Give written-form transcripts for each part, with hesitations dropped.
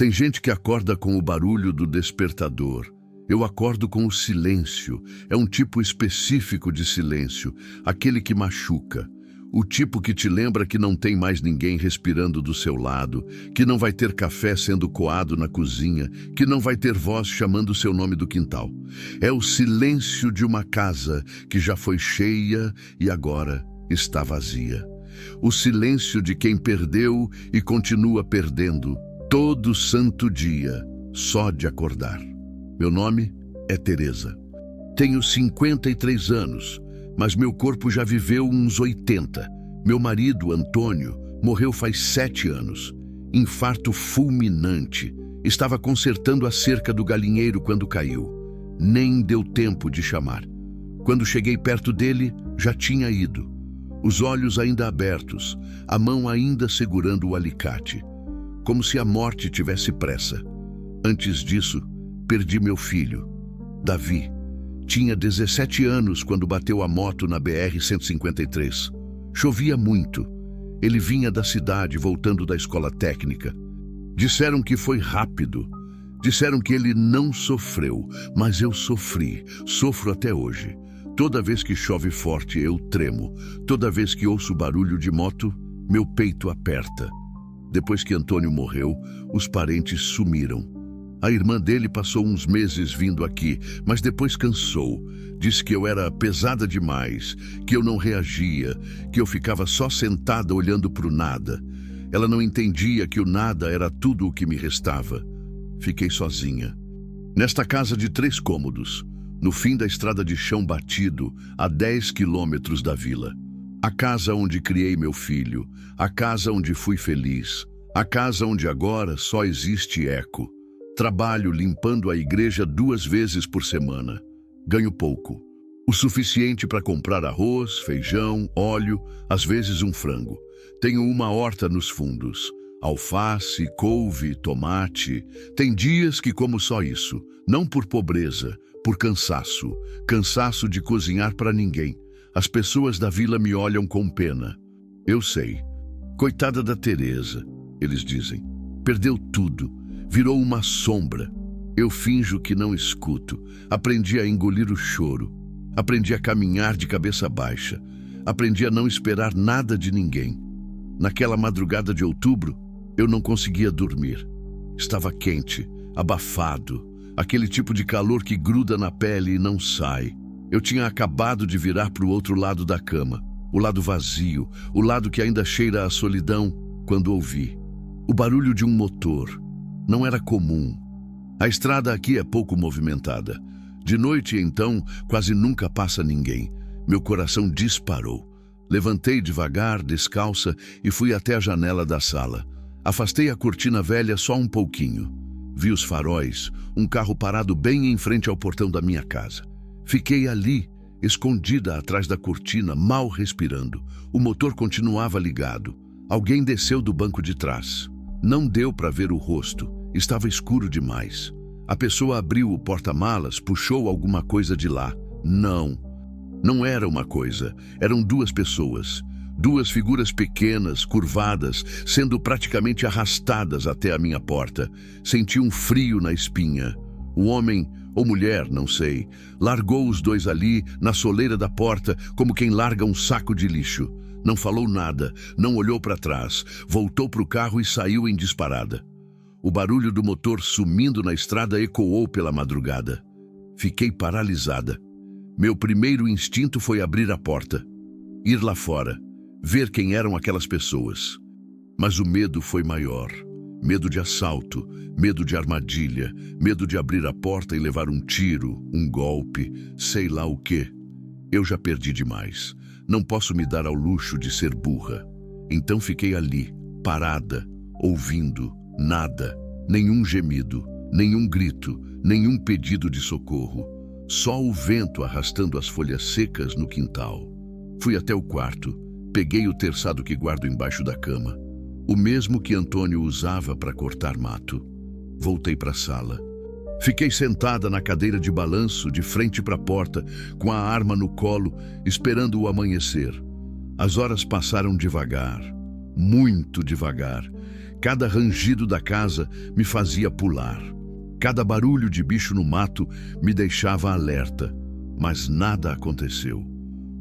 Tem gente que acorda com o barulho do despertador. Eu acordo com o silêncio. É um tipo específico de silêncio, aquele que machuca. O tipo que te lembra que não tem mais ninguém respirando do seu lado, que não vai ter café sendo coado na cozinha, que não vai ter voz chamando o seu nome do quintal. É o silêncio de uma casa que já foi cheia e agora está vazia. O silêncio de quem perdeu e continua perdendo todo santo dia, só de acordar. Meu nome é Teresa. Tenho 53 anos. Mas meu corpo já viveu uns 80. Meu marido, Antônio, morreu faz 7 anos. Infarto fulminante. Estava consertando a cerca do galinheiro quando caiu. Nem deu tempo de chamar. Quando cheguei perto dele, já tinha ido. Os olhos ainda abertos, a mão ainda segurando o alicate. Como se a morte tivesse pressa. Antes disso, perdi meu filho, Davi. Tinha 17 anos quando bateu a moto na BR-153. Chovia muito. Ele vinha da cidade voltando da escola técnica. Disseram que foi rápido. Disseram que ele não sofreu, mas eu sofri. Sofro até hoje. Toda vez que chove forte, eu tremo. Toda vez que ouço barulho de moto, meu peito aperta. Depois que Antônio morreu, os parentes sumiram. A irmã dele passou uns meses vindo aqui, mas depois cansou. Disse que eu era pesada demais, que eu não reagia, que eu ficava só sentada olhando para o nada. Ela não entendia que o nada era tudo o que me restava. Fiquei sozinha. Nesta casa de 3 cômodos, no fim da estrada de chão batido, a 10 quilômetros da vila. A casa onde criei meu filho, a casa onde fui feliz, a casa onde agora só existe eco. Trabalho limpando a igreja 2 vezes por semana. Ganho pouco. O suficiente para comprar arroz, feijão, óleo, às vezes um frango. Tenho uma horta nos fundos. Alface, couve, tomate. Tem dias que como só isso. Não por pobreza, por cansaço. Cansaço de cozinhar para ninguém. As pessoas da vila me olham com pena. Eu sei. Coitada da Teresa, eles dizem. Perdeu tudo. Virou uma sombra. Eu finjo que não escuto. Aprendi a engolir o choro. Aprendi a caminhar de cabeça baixa. Aprendi a não esperar nada de ninguém. Naquela madrugada de outubro, eu não conseguia dormir. Estava quente, abafado. Aquele tipo de calor que gruda na pele e não sai. Eu tinha acabado de virar para o outro lado da cama. O lado vazio, o lado que ainda cheira a solidão, quando ouvi o barulho de um motor. Não era comum. A estrada aqui é pouco movimentada. De noite, então, quase nunca passa ninguém. Meu coração disparou. Levantei devagar, descalça, e fui até a janela da sala. Afastei a cortina velha só um pouquinho. Vi os faróis, um carro parado bem em frente ao portão da minha casa. Fiquei ali, escondida atrás da cortina, mal respirando. O motor continuava ligado. Alguém desceu do banco de trás. Não deu para ver o rosto. Estava escuro demais. A pessoa abriu o porta-malas, puxou alguma coisa de lá. Não era uma coisa. Eram 2 pessoas. 2 figuras pequenas, curvadas, sendo praticamente arrastadas até a minha porta. Senti um frio na espinha. O homem, ou mulher, não sei, largou os 2 ali, na soleira da porta, como quem larga um saco de lixo. Não falou nada, não olhou para trás, voltou para o carro e saiu em disparada. O barulho do motor sumindo na estrada ecoou pela madrugada. Fiquei paralisada. Meu primeiro instinto foi abrir a porta, ir lá fora, ver quem eram aquelas pessoas. Mas o medo foi maior. Medo de assalto, medo de armadilha, medo de abrir a porta e levar um tiro, um golpe, sei lá o quê. Eu já perdi demais. Não posso me dar ao luxo de ser burra. Então fiquei ali, parada, ouvindo, nada, nenhum gemido, nenhum grito, nenhum pedido de socorro. Só o vento arrastando as folhas secas no quintal. Fui até o quarto, peguei o terçado que guardo embaixo da cama, o mesmo que Antônio usava para cortar mato. Voltei para a sala. Fiquei sentada na cadeira de balanço, de frente para a porta, com a arma no colo, esperando o amanhecer. As horas passaram devagar, muito devagar. Cada rangido da casa me fazia pular. Cada barulho de bicho no mato me deixava alerta, mas nada aconteceu.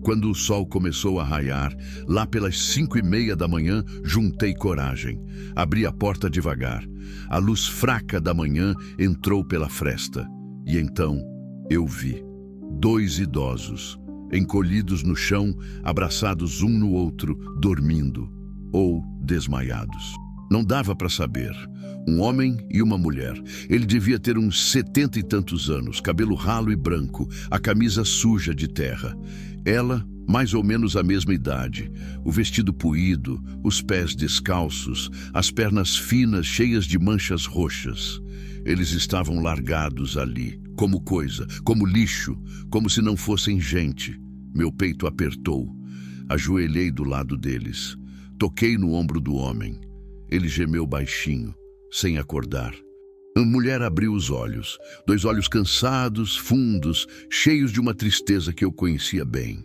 Quando o sol começou a raiar, lá pelas 5:30 da manhã, juntei coragem. Abri a porta devagar. A luz fraca da manhã entrou pela fresta. E então eu vi 2 idosos, encolhidos no chão, abraçados um no outro, dormindo ou desmaiados. Não dava para saber. Um homem e uma mulher. Ele devia ter uns 70 e tantos anos, cabelo ralo e branco, a camisa suja de terra. Ela, mais ou menos a mesma idade, o vestido puído, os pés descalços, as pernas finas cheias de manchas roxas. Eles estavam largados ali, como coisa, como lixo, como se não fossem gente. Meu peito apertou. Ajoelhei do lado deles. Toquei no ombro do homem. Ele gemeu baixinho, sem acordar. A mulher abriu os olhos, 2 olhos cansados, fundos, cheios de uma tristeza que eu conhecia bem.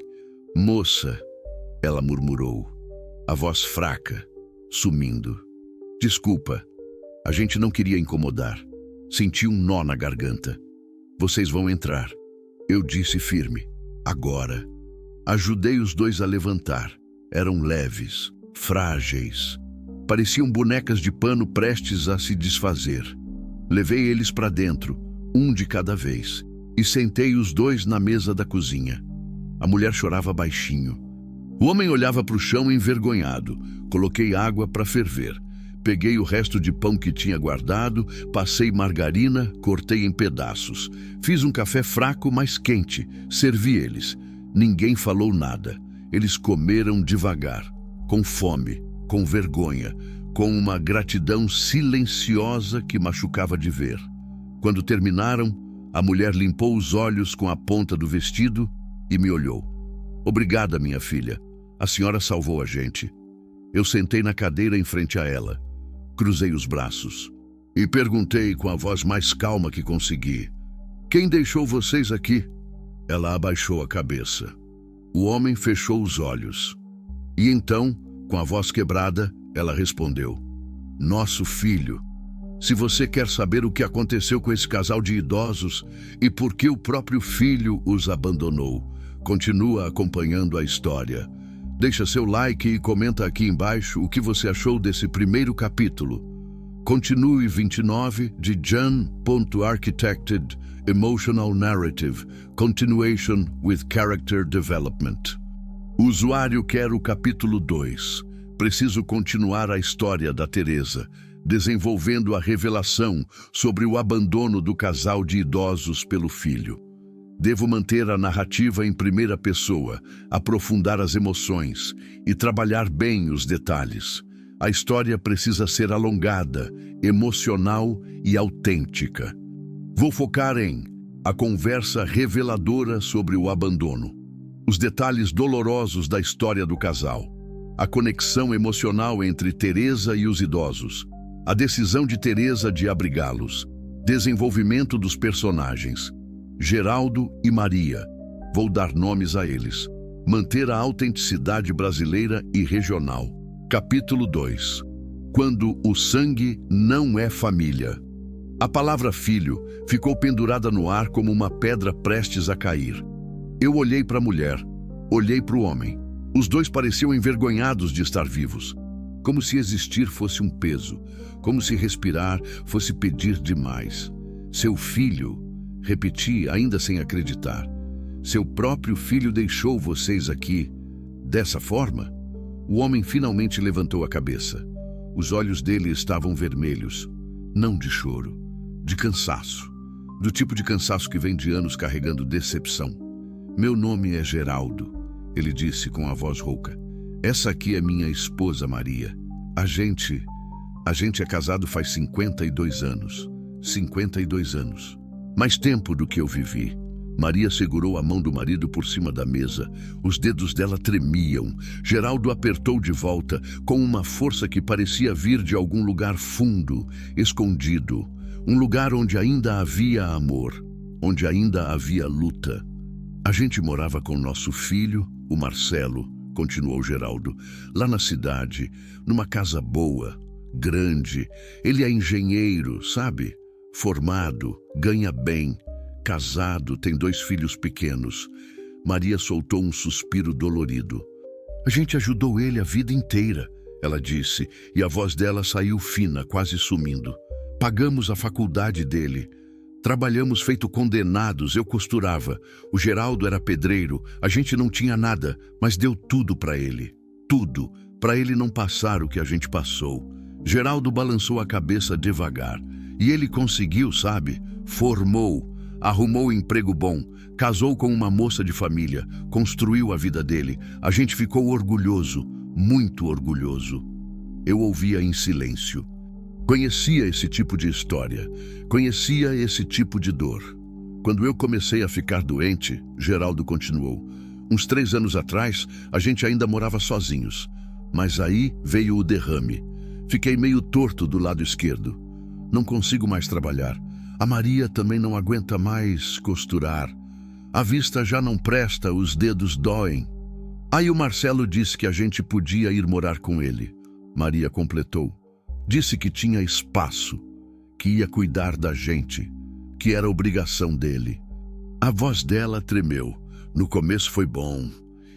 "Moça", ela murmurou, a voz fraca, sumindo. "Desculpa, a gente não queria incomodar." Senti um nó na garganta. "Vocês vão entrar", eu disse firme. "Agora." Ajudei os 2 a levantar. Eram leves, frágeis. Pareciam bonecas de pano prestes a se desfazer. Levei eles para dentro, um de cada vez, e sentei os 2 na mesa da cozinha. A mulher chorava baixinho. O homem olhava para o chão envergonhado. Coloquei água para ferver. Peguei o resto de pão que tinha guardado, passei margarina, cortei em pedaços. Fiz um café fraco, mas quente. Servi eles. Ninguém falou nada. Eles comeram devagar, com fome, com vergonha, com uma gratidão silenciosa que machucava de ver. Quando terminaram, a mulher limpou os olhos com a ponta do vestido e me olhou. "Obrigada, minha filha. A senhora salvou a gente." Eu sentei na cadeira em frente a ela. Cruzei os braços e perguntei com a voz mais calma que consegui: "Quem deixou vocês aqui?" Ela abaixou a cabeça. O homem fechou os olhos. E então, com a voz quebrada, ela respondeu: "Nosso filho. Se você quer saber o que aconteceu com esse casal de idosos e por que o próprio filho os abandonou, continua acompanhando a história. Deixa seu like e comenta aqui embaixo o que você achou desse primeiro capítulo. Continue 29 de Jan.Architected Emotional Narrative Continuation with Character Development. O usuário quer o capítulo 2. Preciso continuar a história da Teresa, desenvolvendo a revelação sobre o abandono do casal de idosos pelo filho. Devo manter a narrativa em primeira pessoa, aprofundar as emoções e trabalhar bem os detalhes. A história precisa ser alongada, emocional e autêntica. Vou focar em a conversa reveladora sobre o abandono, os detalhes dolorosos da história do casal, a conexão emocional entre Teresa e os idosos, a decisão de Teresa de abrigá-los, desenvolvimento dos personagens, Geraldo e Maria. Vou dar nomes a eles. Manter a autenticidade brasileira e regional. Capítulo 2. Quando o sangue não é família. A palavra filho ficou pendurada no ar como uma pedra prestes a cair. Eu olhei para a mulher, olhei para o homem. Os 2 pareciam envergonhados de estar vivos. Como se existir fosse um peso, como se respirar fosse pedir demais. Seu filho, repeti, ainda sem acreditar. Seu próprio filho deixou vocês aqui dessa forma? O homem finalmente levantou a cabeça. Os olhos dele estavam vermelhos, não de choro, de cansaço, do tipo de cansaço que vem de anos carregando decepção. "Meu nome é Geraldo", ele disse com a voz rouca. "Essa aqui é minha esposa Maria. A gente é casado faz 52 anos. 52 anos. Mais tempo do que eu vivi." Maria segurou a mão do marido por cima da mesa. Os dedos dela tremiam. Geraldo apertou de volta, com uma força que parecia vir de algum lugar fundo, escondido. Um lugar onde ainda havia amor, onde ainda havia luta. "A gente morava com nosso filho, o Marcelo", continuou Geraldo, "lá na cidade, numa casa boa, grande. Ele é engenheiro, sabe? Formado, ganha bem, casado, tem 2 filhos pequenos. Maria soltou um suspiro dolorido. A gente ajudou ele a vida inteira, ela disse, e a voz dela saiu fina, quase sumindo. Pagamos a faculdade dele. Trabalhamos feito condenados, eu costurava. O Geraldo era pedreiro, a gente não tinha nada, mas deu tudo para ele. Tudo, para ele não passar o que a gente passou. Geraldo balançou a cabeça devagar. E ele conseguiu, sabe? Formou, arrumou emprego bom, casou com uma moça de família, construiu a vida dele. A gente ficou orgulhoso, muito orgulhoso. Eu ouvia em silêncio. Conhecia esse tipo de história, conhecia esse tipo de dor. Quando eu comecei a ficar doente, Geraldo continuou, uns 3 anos atrás, a gente ainda morava sozinhos. Mas aí veio o derrame. Fiquei meio torto do lado esquerdo. Não consigo mais trabalhar. A Maria também não aguenta mais costurar. A vista já não presta, os dedos doem. Aí o Marcelo disse que a gente podia ir morar com ele. Maria completou. Disse que tinha espaço, que ia cuidar da gente, que era obrigação dele. A voz dela tremeu. No começo foi bom.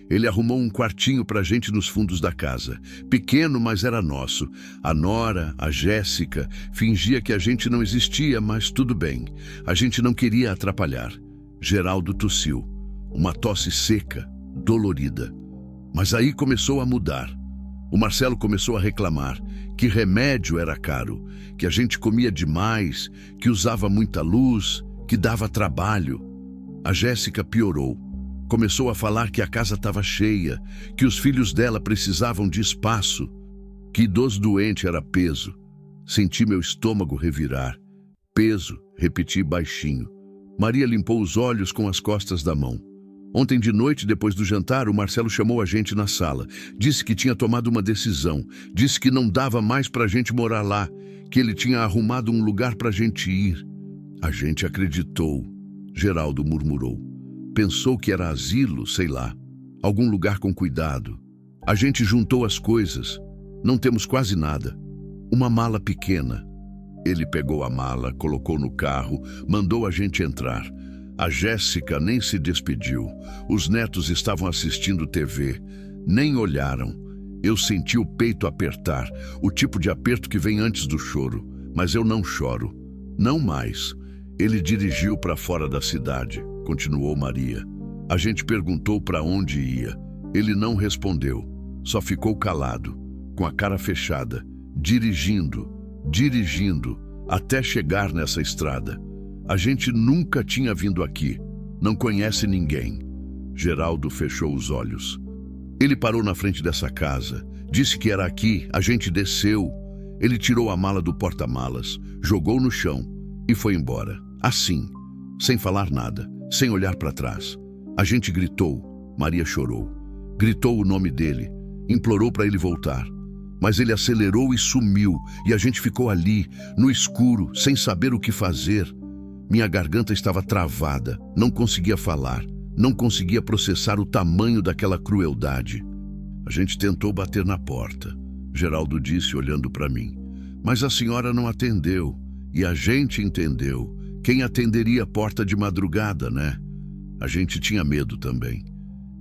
Ele arrumou um quartinho pra gente nos fundos da casa. Pequeno, mas era nosso. A Nora, a Jéssica, fingia que a gente não existia, mas tudo bem. A gente não queria atrapalhar. Geraldo tossiu. Uma tosse seca, dolorida. Mas aí começou a mudar. O Marcelo começou a reclamar que remédio era caro, que a gente comia demais, que usava muita luz, que dava trabalho. A Jéssica piorou. Começou a falar que a casa estava cheia, que os filhos dela precisavam de espaço, que idoso doente era peso. Senti meu estômago revirar. Peso, repeti baixinho. Maria limpou os olhos com as costas da mão. Ontem de noite, depois do jantar, o Marcelo chamou a gente na sala. Disse que tinha tomado uma decisão. Disse que não dava mais pra gente morar lá, que ele tinha arrumado um lugar pra gente ir. A gente acreditou, Geraldo murmurou. Pensou que era asilo, sei lá, algum lugar com cuidado. A gente juntou as coisas. Não temos quase nada. Uma mala pequena. Ele pegou a mala, colocou no carro, mandou a gente entrar. A Jéssica nem se despediu. Os netos estavam assistindo TV. Nem olharam. Eu senti o peito apertar, o tipo de aperto que vem antes do choro. Mas eu não choro. Não mais. Ele dirigiu para fora da cidade, continuou Maria. A gente perguntou para onde ia. Ele não respondeu. Só ficou calado, com a cara fechada, dirigindo, até chegar nessa estrada. A gente nunca tinha vindo aqui. Não conhece ninguém. Geraldo fechou os olhos. Ele parou na frente dessa casa. Disse que era aqui. A gente desceu. Ele tirou a mala do porta-malas, jogou no chão e foi embora. Assim, sem falar nada, sem olhar para trás. A gente gritou. Maria chorou. Gritou o nome dele. Implorou para ele voltar. Mas ele acelerou e sumiu. E a gente ficou ali, no escuro, sem saber o que fazer. Minha garganta estava travada, não conseguia falar, não conseguia processar o tamanho daquela crueldade. A gente tentou bater na porta, Geraldo disse olhando para mim. Mas a senhora não atendeu, e a gente entendeu. Quem atenderia a porta de madrugada, né? A gente tinha medo também.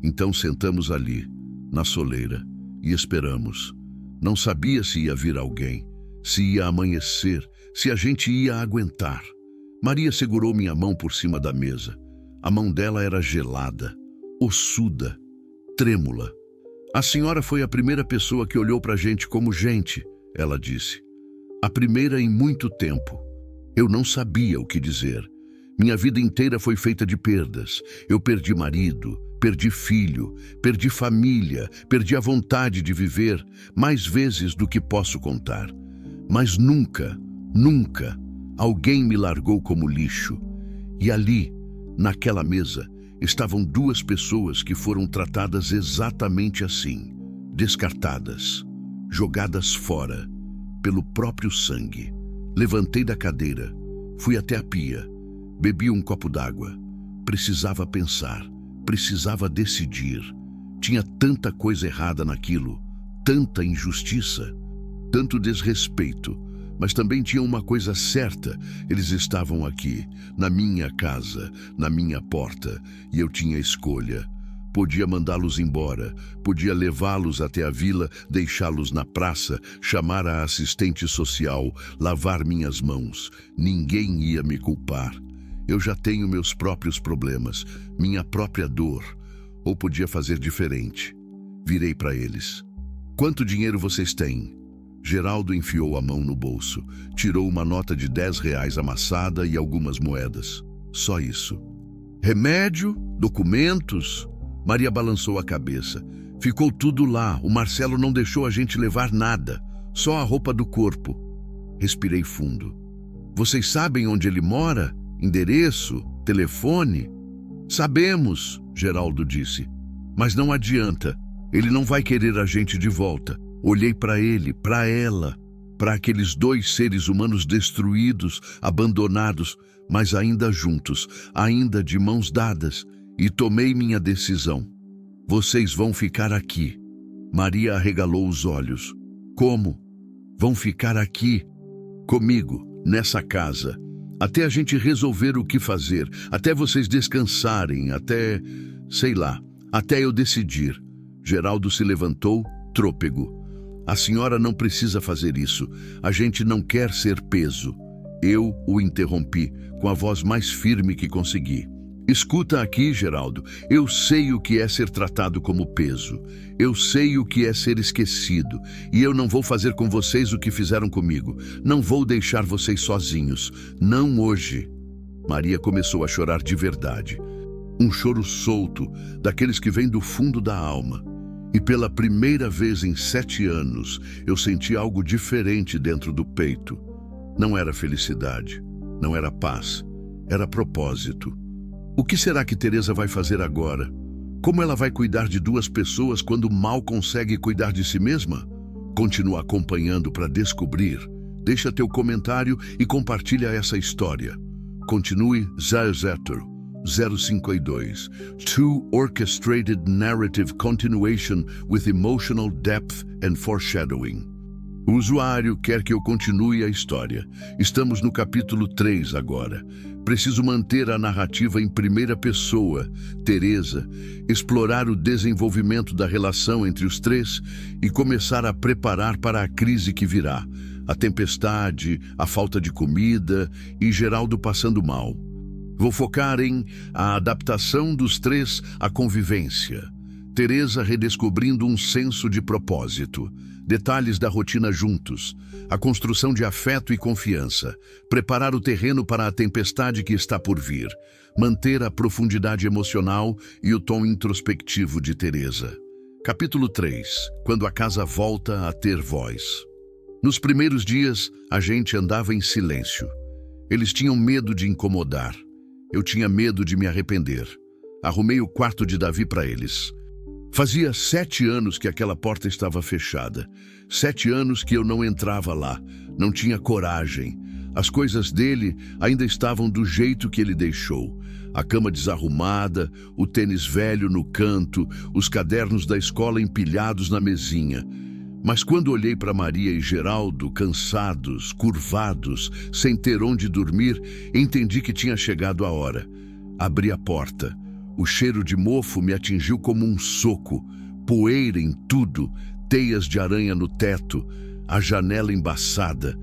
Então sentamos ali, na soleira, e esperamos. Não sabia se ia vir alguém, se ia amanhecer, se a gente ia aguentar. Maria segurou minha mão por cima da mesa. A mão dela era gelada, ossuda, trêmula. A senhora foi a primeira pessoa que olhou pra gente como gente, ela disse. A primeira em muito tempo. Eu não sabia o que dizer. Minha vida inteira foi feita de perdas. Eu perdi marido, perdi filho, perdi família, perdi a vontade de viver mais vezes do que posso contar. Mas nunca, alguém me largou como lixo. E ali, naquela mesa, estavam 2 pessoas que foram tratadas exatamente assim, descartadas, jogadas fora, pelo próprio sangue. Levantei da cadeira, fui até a pia, bebi um copo d'água. Precisava pensar, precisava decidir. Tinha tanta coisa errada naquilo, tanta injustiça, tanto desrespeito. Mas também tinha uma coisa certa: eles estavam aqui, na minha casa, na minha porta, e eu tinha escolha. Podia mandá-los embora, podia levá-los até a vila, deixá-los na praça, chamar a assistente social, lavar minhas mãos. Ninguém ia me culpar. Eu já tenho meus próprios problemas, minha própria dor. Ou podia fazer diferente. Virei para eles. Quanto dinheiro vocês têm? Geraldo enfiou a mão no bolso, tirou uma nota de R$ 10 amassada e algumas moedas. Só isso. Remédio? Documentos? Maria balançou a cabeça. Ficou tudo lá. O Marcelo não deixou a gente levar nada. Só a roupa do corpo. Respirei fundo. Vocês sabem onde ele mora? Endereço? Telefone? Sabemos, Geraldo disse. Mas não adianta. Ele não vai querer a gente de volta. Olhei para ele, para ela, para aqueles 2 seres humanos destruídos, abandonados, mas ainda juntos, ainda de mãos dadas, e tomei minha decisão. Vocês vão ficar aqui. Maria arregalou os olhos. Como? Vão ficar aqui, comigo, nessa casa, até a gente resolver o que fazer, até vocês descansarem, sei lá, até eu decidir. Geraldo se levantou, trôpego. A senhora não precisa fazer isso. A gente não quer ser peso. Eu o interrompi, com a voz mais firme que consegui. Escuta aqui, Geraldo. Eu sei o que é ser tratado como peso. Eu sei o que é ser esquecido. E eu não vou fazer com vocês o que fizeram comigo. Não vou deixar vocês sozinhos. Não hoje. Maria começou a chorar de verdade. Um choro solto, daqueles que vêm do fundo da alma. E pela primeira vez em 7 anos, eu senti algo diferente dentro do peito. Não era felicidade, não era paz, era propósito. O que será que Teresa vai fazer agora? Como ela vai cuidar de 2 pessoas quando mal consegue cuidar de si mesma? Continua acompanhando para descobrir. Deixa teu comentário e compartilha essa história. Continue Zaezeter 052. Two orchestrated narrative continuation with emotional depth and foreshadowing. O usuário quer que eu continue a história. Estamos no capítulo 3 agora. Preciso manter a narrativa em primeira pessoa, Teresa, explorar o desenvolvimento da relação entre os 3 e começar a preparar para a crise que virá. A tempestade, a falta de comida e Geraldo passando mal. Vou focar em a adaptação dos 3 à convivência. Teresa redescobrindo um senso de propósito. Detalhes da rotina juntos. A construção de afeto e confiança. Preparar o terreno para a tempestade que está por vir. Manter a profundidade emocional e o tom introspectivo de Teresa. Capítulo 3. Quando a casa volta a ter voz. Nos primeiros dias, a gente andava em silêncio. Eles tinham medo de incomodar. Eu tinha medo de me arrepender. Arrumei o quarto de Davi para eles. Fazia 7 anos que aquela porta estava fechada. 7 anos que eu não entrava lá. Não tinha coragem. As coisas dele ainda estavam do jeito que ele deixou. A cama desarrumada, o tênis velho no canto, os cadernos da escola empilhados na mesinha. Mas quando olhei para Maria e Geraldo, cansados, curvados, sem ter onde dormir, entendi que tinha chegado a hora. Abri a porta. O cheiro de mofo me atingiu como um soco. Poeira em tudo, teias de aranha no teto, a janela embaçada.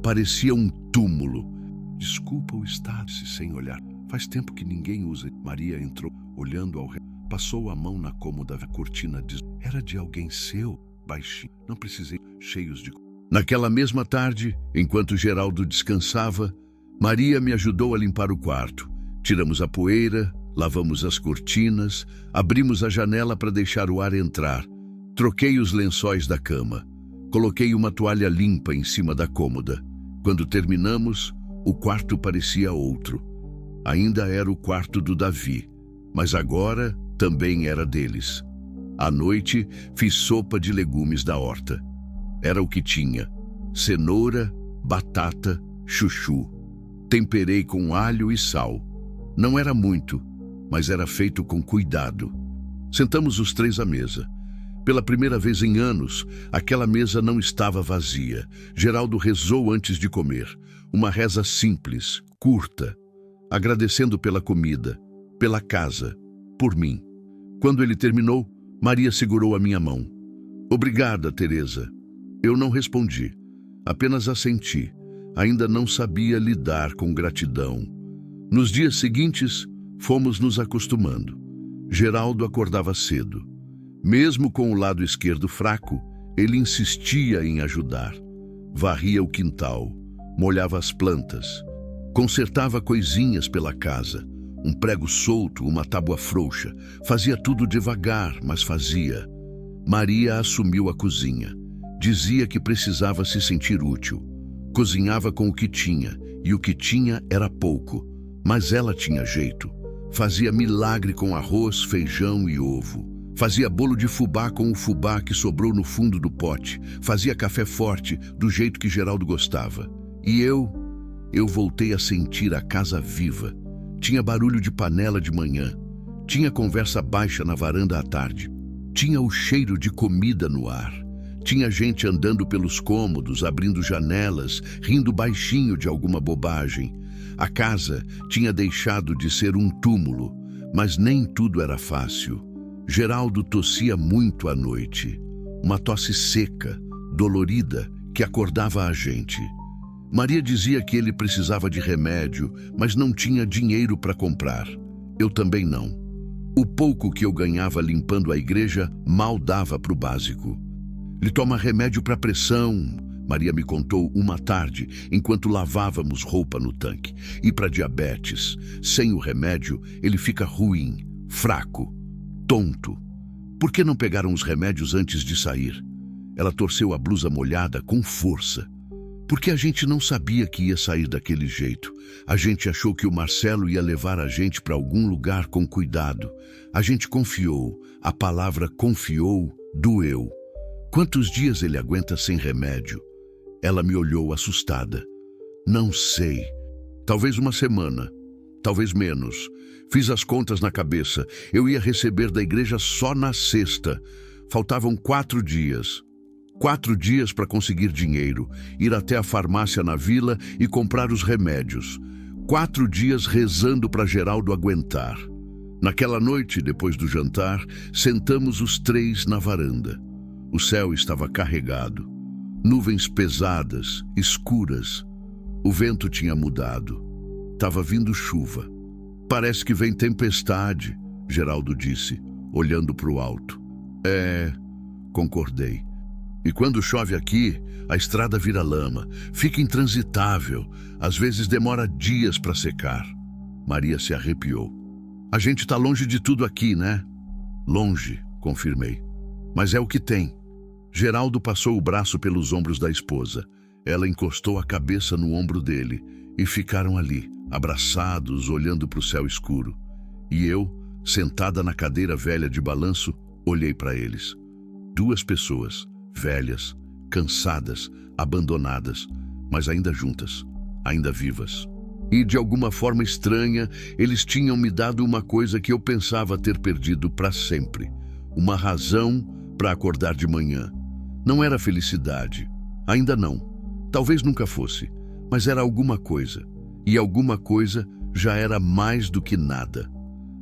Parecia um túmulo. Desculpa o estar-se sem olhar. Faz tempo que ninguém usa. Maria entrou, olhando ao redor. Passou a mão na cômoda da cortina. Era de alguém seu. Baixinho, não precisei, cheios de... Naquela mesma tarde, enquanto Geraldo descansava, Maria me ajudou a limpar o quarto. Tiramos a poeira, lavamos as cortinas, abrimos a janela para deixar o ar entrar. Troquei os lençóis da cama. Coloquei uma toalha limpa em cima da cômoda. Quando terminamos, o quarto parecia outro. Ainda era o quarto do Davi, mas agora também era deles. À noite, fiz sopa de legumes da horta. Era o que tinha: cenoura, batata, chuchu. Temperei com alho e sal. Não era muito, mas era feito com cuidado. Sentamos os 3 à mesa. Pela primeira vez em anos, aquela mesa não estava vazia. Geraldo rezou antes de comer. Uma reza simples, curta, agradecendo pela comida, pela casa, por mim. Quando ele terminou, Maria segurou a minha mão. Obrigada, Teresa. Eu não respondi, apenas assenti. Ainda não sabia lidar com gratidão. Nos dias seguintes, fomos nos acostumando. Geraldo acordava cedo. Mesmo com o lado esquerdo fraco, ele insistia em ajudar. Varria o quintal, molhava as plantas, consertava coisinhas pela casa. Um prego solto, uma tábua frouxa. Fazia tudo devagar, mas fazia. Maria assumiu a cozinha. Dizia que precisava se sentir útil. Cozinhava com o que tinha, e o que tinha era pouco. Mas ela tinha jeito. Fazia milagre com arroz, feijão e ovo. Fazia bolo de fubá com o fubá que sobrou no fundo do pote. Fazia café forte, do jeito que Geraldo gostava. E eu voltei a sentir a casa viva. Tinha barulho de panela de manhã. Tinha conversa baixa na varanda à tarde. Tinha o cheiro de comida no ar. Tinha gente andando pelos cômodos, abrindo janelas, rindo baixinho de alguma bobagem. A casa tinha deixado de ser um túmulo, mas nem tudo era fácil. Geraldo tossia muito à noite. Uma tosse seca, dolorida, que acordava a gente. Maria dizia que ele precisava de remédio, mas não tinha dinheiro para comprar. Eu também não. O pouco que eu ganhava limpando a igreja mal dava para o básico. Ele toma remédio para pressão, Maria me contou uma tarde, enquanto lavávamos roupa no tanque. E para diabetes, sem o remédio, ele fica ruim, fraco, tonto. Por que não pegaram os remédios antes de sair? Ela torceu a blusa molhada com força. Porque a gente não sabia que ia sair daquele jeito. A gente achou que o Marcelo ia levar a gente para algum lugar com cuidado. A gente confiou. A palavra confiou doeu. Quantos dias ele aguenta sem remédio? Ela me olhou assustada. Não sei. Talvez uma semana. Talvez menos. Fiz as contas na cabeça. Eu ia receber da igreja só na sexta. Faltavam 4 dias. 4 dias para conseguir dinheiro, ir até a farmácia na vila e comprar os remédios. 4 dias rezando para Geraldo aguentar. Naquela noite, depois do jantar, sentamos os 3 na varanda. O céu estava carregado. Nuvens pesadas, escuras. O vento tinha mudado. Estava vindo chuva. Parece que vem tempestade, Geraldo disse, olhando para o alto. Concordei. E quando chove aqui, a estrada vira lama, fica intransitável, às vezes demora dias para secar. Maria se arrepiou. A gente está longe de tudo aqui, né? Longe, confirmei. Mas é o que tem. Geraldo passou o braço pelos ombros da esposa. Ela encostou a cabeça no ombro dele e ficaram ali, abraçados, olhando para o céu escuro. E eu, sentada na cadeira velha de balanço, olhei para eles. 2 pessoas. Velhas, cansadas, abandonadas, mas ainda juntas, ainda vivas. E de alguma forma estranha, eles tinham me dado uma coisa que eu pensava ter perdido para sempre. Uma razão para acordar de manhã. Não era felicidade, ainda não. Talvez nunca fosse, mas era alguma coisa. E alguma coisa já era mais do que nada.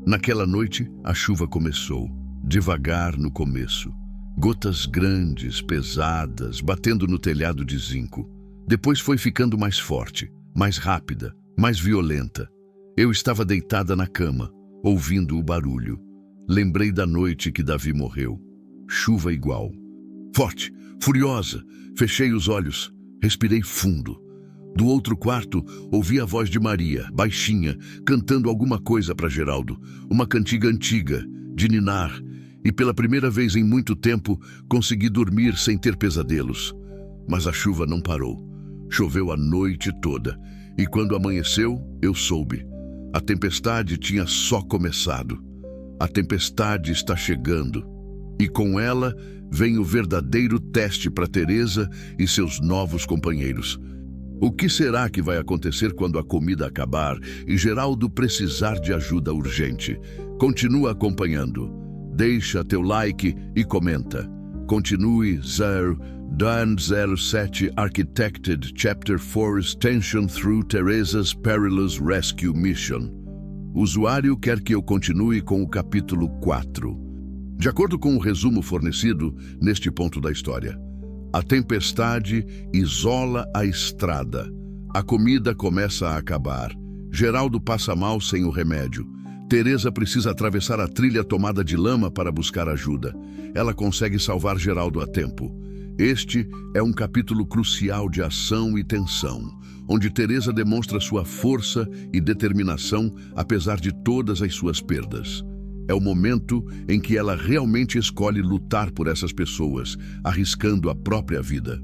Naquela noite, a chuva começou, devagar no começo. Gotas grandes, pesadas, batendo no telhado de zinco. Depois foi ficando mais forte, mais rápida, mais violenta. Eu estava deitada na cama, ouvindo o barulho. Lembrei da noite que Davi morreu. Chuva igual. Forte, furiosa. Fechei os olhos, respirei fundo. Do outro quarto, ouvi a voz de Maria, baixinha, cantando alguma coisa para Geraldo. Uma cantiga antiga, de ninar. E pela primeira vez em muito tempo, consegui dormir sem ter pesadelos. Mas a chuva não parou. Choveu a noite toda. E quando amanheceu, eu soube. A tempestade tinha só começado. A tempestade está chegando. E com ela, vem o verdadeiro teste para Teresa e seus novos companheiros. O que será que vai acontecer quando a comida acabar e Geraldo precisar de ajuda urgente? Continua acompanhando. deixa teu like e comenta. Continue 07 Architected Chapter 4 Extension through Teresa's Perilous Rescue Mission. O usuário quer que eu continue com o capítulo 4. De acordo com o resumo fornecido neste ponto da história, a tempestade isola a estrada. A comida começa a acabar. Geraldo passa mal sem o remédio. Teresa precisa atravessar a trilha tomada de lama para buscar ajuda. Ela consegue salvar Geraldo a tempo. Este é um capítulo crucial de ação e tensão, onde Teresa demonstra sua força e determinação apesar de todas as suas perdas. É o momento em que ela realmente escolhe lutar por essas pessoas, arriscando a própria vida.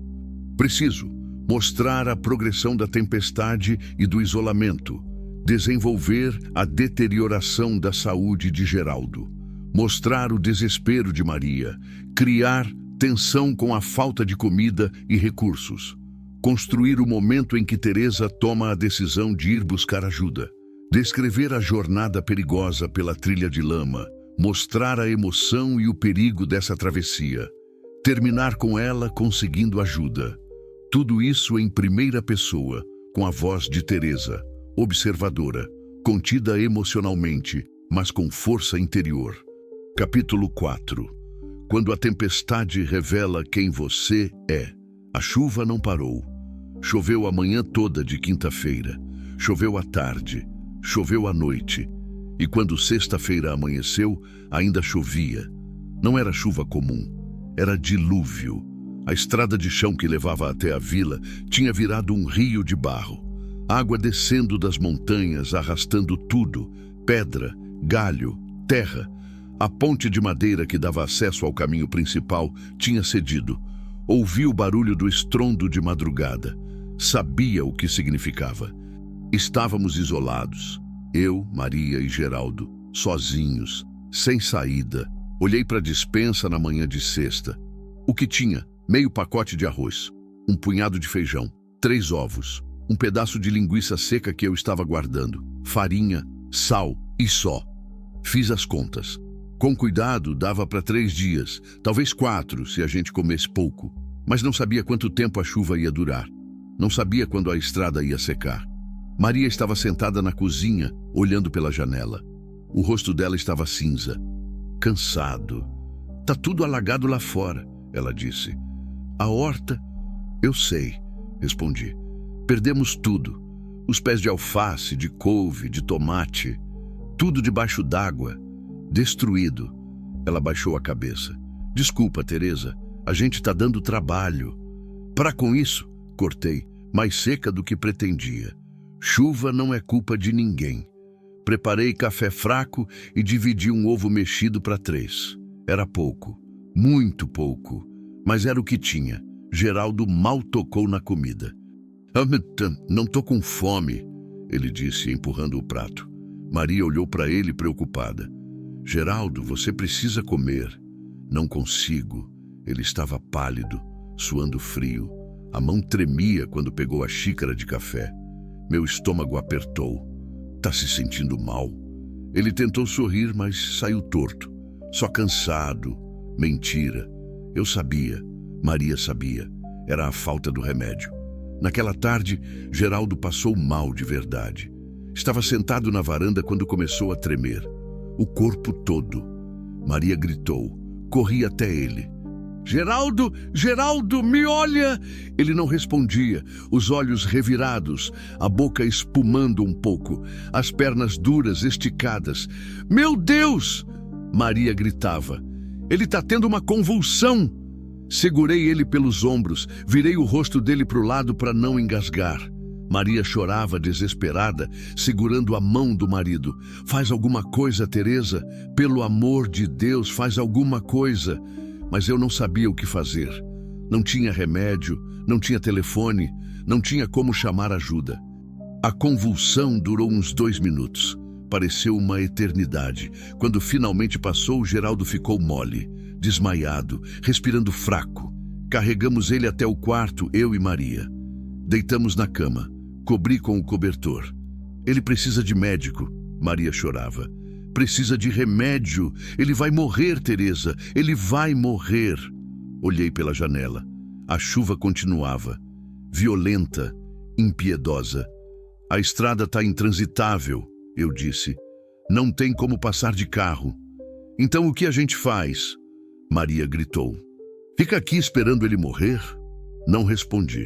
Preciso mostrar a progressão da tempestade e do isolamento, desenvolver a deterioração da saúde de Geraldo, mostrar o desespero de Maria, criar tensão com a falta de comida e recursos, construir o momento em que Teresa toma a decisão de ir buscar ajuda, descrever a jornada perigosa pela trilha de lama, mostrar a emoção e o perigo dessa travessia, terminar com ela conseguindo ajuda. Tudo isso em primeira pessoa, com a voz de Teresa, observadora, contida emocionalmente, mas com força interior. Capítulo 4. Quando a tempestade revela quem você é. A chuva não parou. Choveu a manhã toda de quinta-feira. Choveu à tarde. Choveu à noite. E quando sexta-feira amanheceu, ainda chovia. Não era chuva comum. Era dilúvio. A estrada de chão que levava até a vila tinha virado um rio de barro. Água descendo das montanhas, arrastando tudo, pedra, galho, terra. A ponte de madeira que dava acesso ao caminho principal tinha cedido. Ouvi o barulho do estrondo de madrugada. Sabia o que significava. Estávamos isolados. Eu, Maria e Geraldo, sozinhos, sem saída. Olhei para a despensa na manhã de sexta. O que tinha? Meio pacote de arroz, um punhado de feijão, 3 ovos, um pedaço de linguiça seca que eu estava guardando, farinha, sal e só. Fiz as contas. Com cuidado, dava para 3 dias, talvez 4 se a gente comesse pouco. Mas não sabia quanto tempo a chuva ia durar. Não sabia quando a estrada ia secar. Maria estava sentada na cozinha, olhando pela janela. O rosto dela estava cinza. Cansado. Tá tudo alagado lá fora, ela disse. A horta? Eu sei, respondi. Perdemos tudo. Os pés de alface, de couve, de tomate. Tudo debaixo d'água. Destruído. Ela baixou a cabeça. Desculpa, Teresa. A gente tá dando trabalho. Para com isso, cortei, mais seca do que pretendia. Chuva não é culpa de ninguém. Preparei café fraco e dividi um ovo mexido para 3. Era pouco. Muito pouco. Mas era o que tinha. Geraldo mal tocou na comida. Não tô com fome, ele disse, empurrando o prato. Maria olhou para ele preocupada. Geraldo, você precisa comer. Não consigo. Ele estava pálido, suando frio. A mão tremia quando pegou a xícara de café. Meu estômago apertou. Tá se sentindo mal? Ele tentou sorrir, mas saiu torto. Só cansado. Mentira. Eu sabia, Maria sabia, era a falta do remédio. Naquela tarde, Geraldo passou mal de verdade. Estava sentado na varanda quando começou a tremer. O corpo todo. Maria gritou. Corri até ele. Geraldo, Geraldo, me olha! Ele não respondia, os olhos revirados, a boca espumando um pouco, as pernas duras, esticadas. Meu Deus! Maria gritava. Ele está tendo uma convulsão! Segurei ele pelos ombros, virei o rosto dele para o lado para não engasgar. Maria chorava desesperada, segurando a mão do marido. Faz alguma coisa, Teresa. Pelo amor de Deus, faz alguma coisa. Mas eu não sabia o que fazer. Não tinha remédio, não tinha telefone, não tinha como chamar ajuda. A convulsão durou uns 2 minutos. Pareceu uma eternidade. Quando finalmente passou, Geraldo ficou mole, desmaiado, respirando fraco. Carregamos ele até o quarto, eu e Maria. Deitamos na cama. Cobri com o cobertor. Ele precisa de médico, Maria chorava. Precisa de remédio. Ele vai morrer, Teresa. Ele vai morrer. Olhei pela janela. A chuva continuava. Violenta, impiedosa. A estrada está intransitável, eu disse. Não tem como passar de carro. Então o que a gente faz? Maria gritou. Fica aqui esperando ele morrer? Não respondi.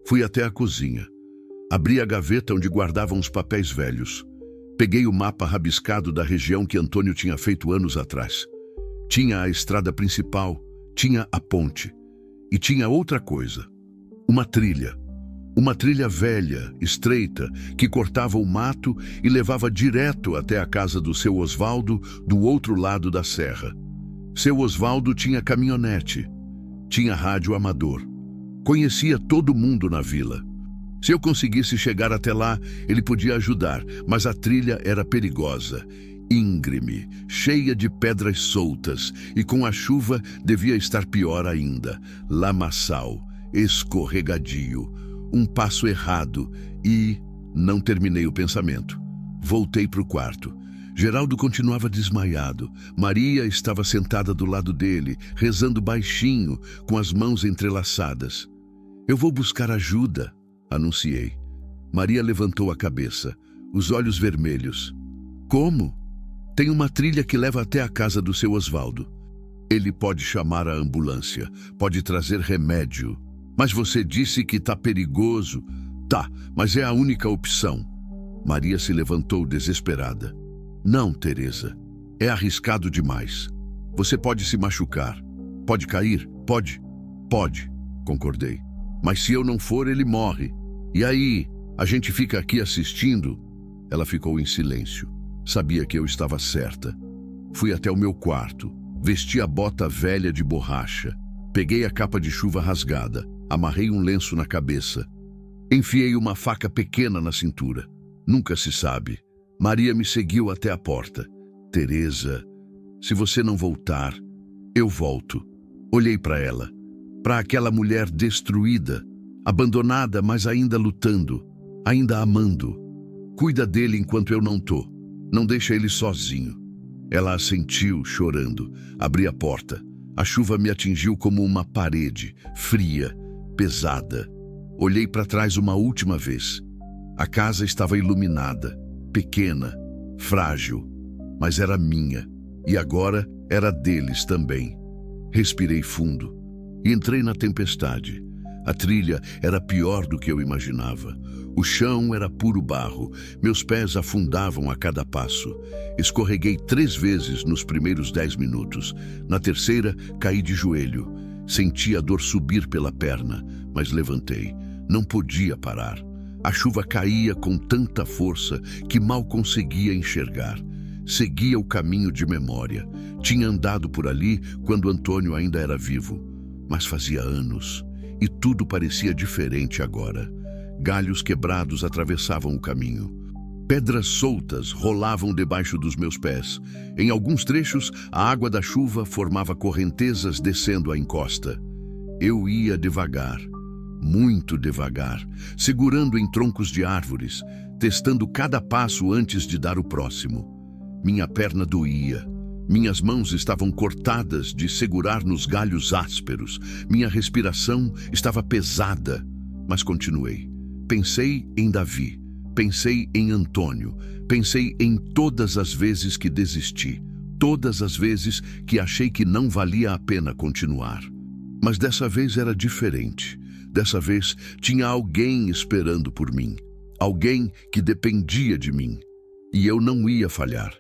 Fui até a cozinha. Abri a gaveta onde guardava uns papéis velhos. Peguei o mapa rabiscado da região que Antônio tinha feito anos atrás. Tinha a estrada principal, tinha a ponte. E tinha outra coisa. Uma trilha. Uma trilha velha, estreita, que cortava o mato e levava direto até a casa do seu Osvaldo, do outro lado da serra. Seu Osvaldo tinha caminhonete. Tinha rádio amador. Conhecia todo mundo na vila. Se eu conseguisse chegar até lá, ele podia ajudar, mas a trilha era perigosa, íngreme, cheia de pedras soltas, e com a chuva devia estar pior ainda. Lamaçal, escorregadio, um passo errado e... Não terminei o pensamento. Voltei para o quarto. Geraldo continuava desmaiado. Maria estava sentada do lado dele, rezando baixinho, com as mãos entrelaçadas. Eu vou buscar ajuda, anunciei. Maria levantou a cabeça, os olhos vermelhos. Como? Tem uma trilha que leva até a casa do seu Osvaldo. Ele pode chamar a ambulância, pode trazer remédio. Mas você disse que tá perigoso. Tá, mas é a única opção. Maria se levantou desesperada. Não, Teresa. É arriscado demais. Você pode se machucar. Pode cair? Pode. Pode, concordei. Mas se eu não for, ele morre. E aí, a gente fica aqui assistindo? Ela ficou em silêncio. Sabia que eu estava certa. Fui até o meu quarto. Vesti a bota velha de borracha. Peguei a capa de chuva rasgada. Amarrei um lenço na cabeça. Enfiei uma faca pequena na cintura. Nunca se sabe. Maria me seguiu até a porta. Teresa, se você não voltar, eu volto. Olhei para ela, para aquela mulher destruída, abandonada, mas ainda lutando, ainda amando. Cuida dele enquanto eu não tô. Não deixa ele sozinho. Ela assentiu, chorando. Abri a porta. A chuva me atingiu como uma parede, fria, pesada. Olhei para trás uma última vez. A casa estava iluminada, pequena, frágil, mas era minha, e agora era deles também. Respirei fundo e entrei na tempestade. A trilha era pior do que eu imaginava. O chão era puro barro, meus pés afundavam a cada passo. Escorreguei 3 vezes nos primeiros 10 minutos. Na terceira, caí de joelho. Senti a dor subir pela perna, mas levantei. Não podia parar. A chuva caía com tanta força que mal conseguia enxergar. Seguia o caminho de memória. Tinha andado por ali quando Antônio ainda era vivo. Mas fazia anos, e tudo parecia diferente agora. Galhos quebrados atravessavam o caminho. Pedras soltas rolavam debaixo dos meus pés. Em alguns trechos, a água da chuva formava correntezas descendo a encosta. Eu ia devagar, muito devagar, segurando em troncos de árvores, testando cada passo antes de dar o próximo. Minha perna doía. Minhas mãos estavam cortadas de segurar nos galhos ásperos. Minha respiração estava pesada, mas continuei. Pensei em Davi. Pensei em Antônio, pensei em todas as vezes que desisti, todas as vezes que achei que não valia a pena continuar. Mas dessa vez era diferente. Dessa vez tinha alguém esperando por mim, alguém que dependia de mim, e eu não ia falhar.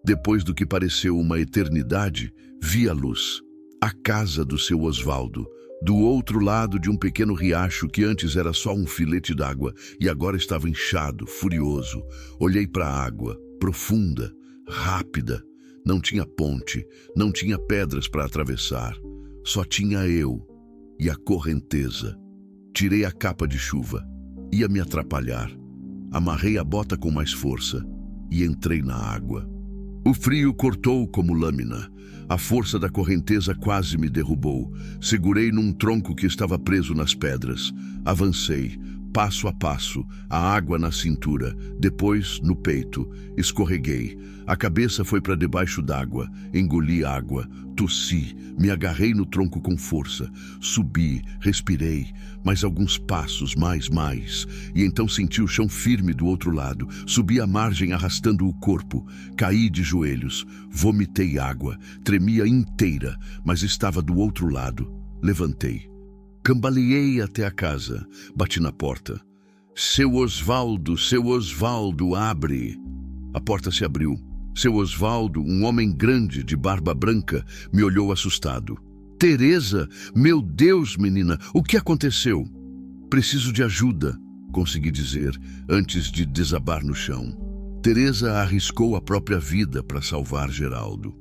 Depois do que pareceu uma eternidade, vi a luz, a casa do seu Osvaldo, do outro lado de um pequeno riacho que antes era só um filete d'água e agora estava inchado, furioso. Olhei para a água, profunda, rápida. Não tinha ponte, não tinha pedras para atravessar. Só tinha eu e a correnteza. Tirei a capa de chuva. Ia me atrapalhar. Amarrei a bota com mais força e entrei na água. O frio cortou como lâmina. A força da correnteza quase me derrubou. Segurei num tronco que estava preso nas pedras. Avancei, passo a passo, a água na cintura, depois no peito. Escorreguei. A cabeça foi para debaixo d'água. Engoli água. Tossi. Me agarrei no tronco com força. Subi. Respirei. Mais alguns passos, mais. E então senti o chão firme do outro lado. Subi a margem arrastando o corpo. Caí de joelhos. Vomitei água. Tremia inteira, mas estava do outro lado. Levantei. Cambaleei até a casa. Bati na porta. Seu Osvaldo, abre. A porta se abriu. Seu Osvaldo, um homem grande de barba branca, me olhou assustado. Teresa, meu Deus, menina, o que aconteceu? Preciso de ajuda, consegui dizer, antes de desabar no chão. Teresa arriscou a própria vida para salvar Geraldo.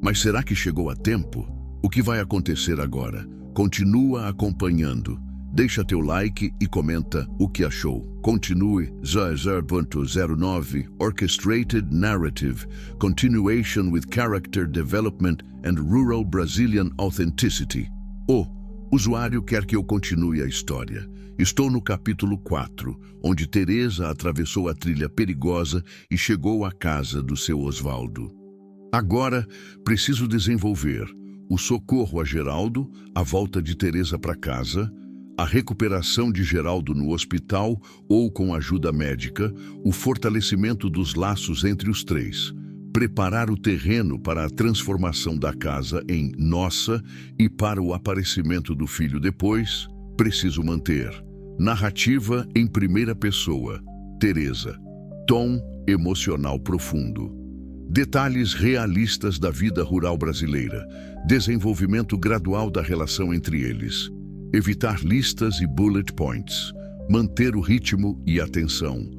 Mas será que chegou a tempo? O que vai acontecer agora? Continua acompanhando. Deixa teu like e comenta o que achou. Continue 0.09 Orchestrated Narrative, Continuation with Character Development and Rural Brazilian Authenticity. O usuário quer que eu continue a história. Estou no capítulo 4, onde Teresa atravessou a trilha perigosa e chegou à casa do seu Osvaldo. Agora, preciso desenvolver o socorro a Geraldo, a volta de Teresa para casa, a recuperação de Geraldo no hospital ou com ajuda médica, o fortalecimento dos laços entre os três, preparar o terreno para a transformação da casa em nossa e para o aparecimento do filho depois. Preciso manter narrativa em primeira pessoa. Teresa. Tom emocional profundo. Detalhes realistas da vida rural brasileira. Desenvolvimento gradual da relação entre eles. Evitar listas e bullet points. Manter o ritmo e atenção.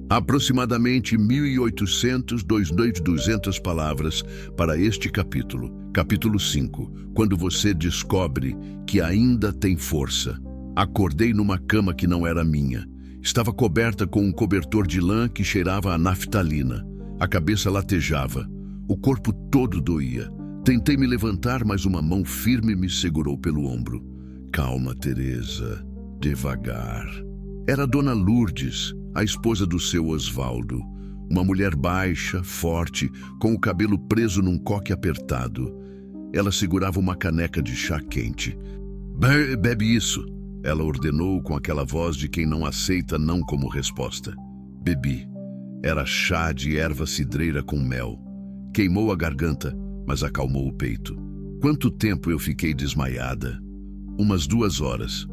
Aproximadamente 1.800, 2.200 palavras para este capítulo. Capítulo 5. Quando você descobre que ainda tem força. Acordei numa cama que não era minha. Estava coberta com um cobertor de lã que cheirava a naftalina. A cabeça latejava. O corpo todo doía. Tentei me levantar, mas uma mão firme me segurou pelo ombro. Calma, Teresa. Devagar. Era Dona Lourdes, a esposa do seu Osvaldo. Uma mulher baixa, forte, com o cabelo preso num coque apertado. Ela segurava uma caneca de chá quente. Bebe isso, ela ordenou com aquela voz de quem não aceita não como resposta. Bebi. Era chá de erva cidreira com mel. Queimou a garganta, mas acalmou o peito. Quanto tempo eu fiquei desmaiada? Umas 2 horas.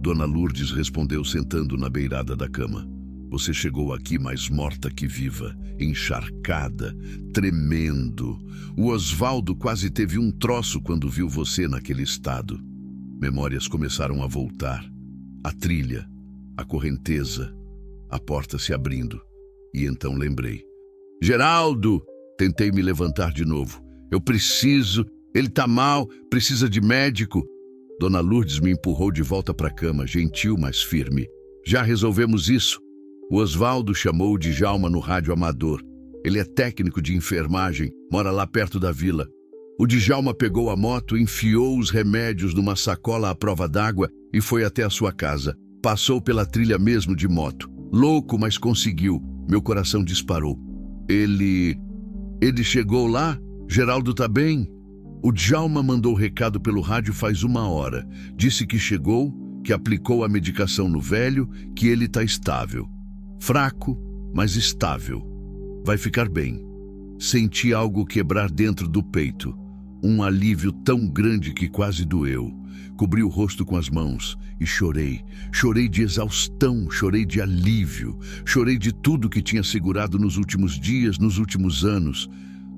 Dona Lourdes respondeu sentando na beirada da cama. Você chegou aqui mais morta que viva, encharcada, tremendo. O Osvaldo quase teve um troço quando viu você naquele estado. Memórias começaram a voltar. A trilha, a correnteza, a porta se abrindo. E então lembrei. Geraldo! Tentei me levantar de novo. Eu preciso, ele tá mal, precisa de médico. Dona Lourdes me empurrou de volta para a cama, gentil, mas firme. Já resolvemos isso. O Osvaldo chamou o Djalma no rádio amador. Ele é técnico de enfermagem, mora lá perto da vila. O Djalma pegou a moto, enfiou os remédios numa sacola à prova d'água e foi até a sua casa. Passou pela trilha mesmo de moto. Louco, mas conseguiu. Meu coração disparou. Ele chegou lá? Geraldo tá bem? O Djalma mandou recado pelo rádio faz 1 hora. Disse que chegou, que aplicou a medicação no velho, que ele tá estável. Fraco, mas estável. Vai ficar bem. Senti algo quebrar dentro do peito. Um alívio tão grande que quase doeu. Cobri o rosto com as mãos e chorei. Chorei de exaustão, chorei de alívio. Chorei de tudo que tinha segurado nos últimos dias, nos últimos anos.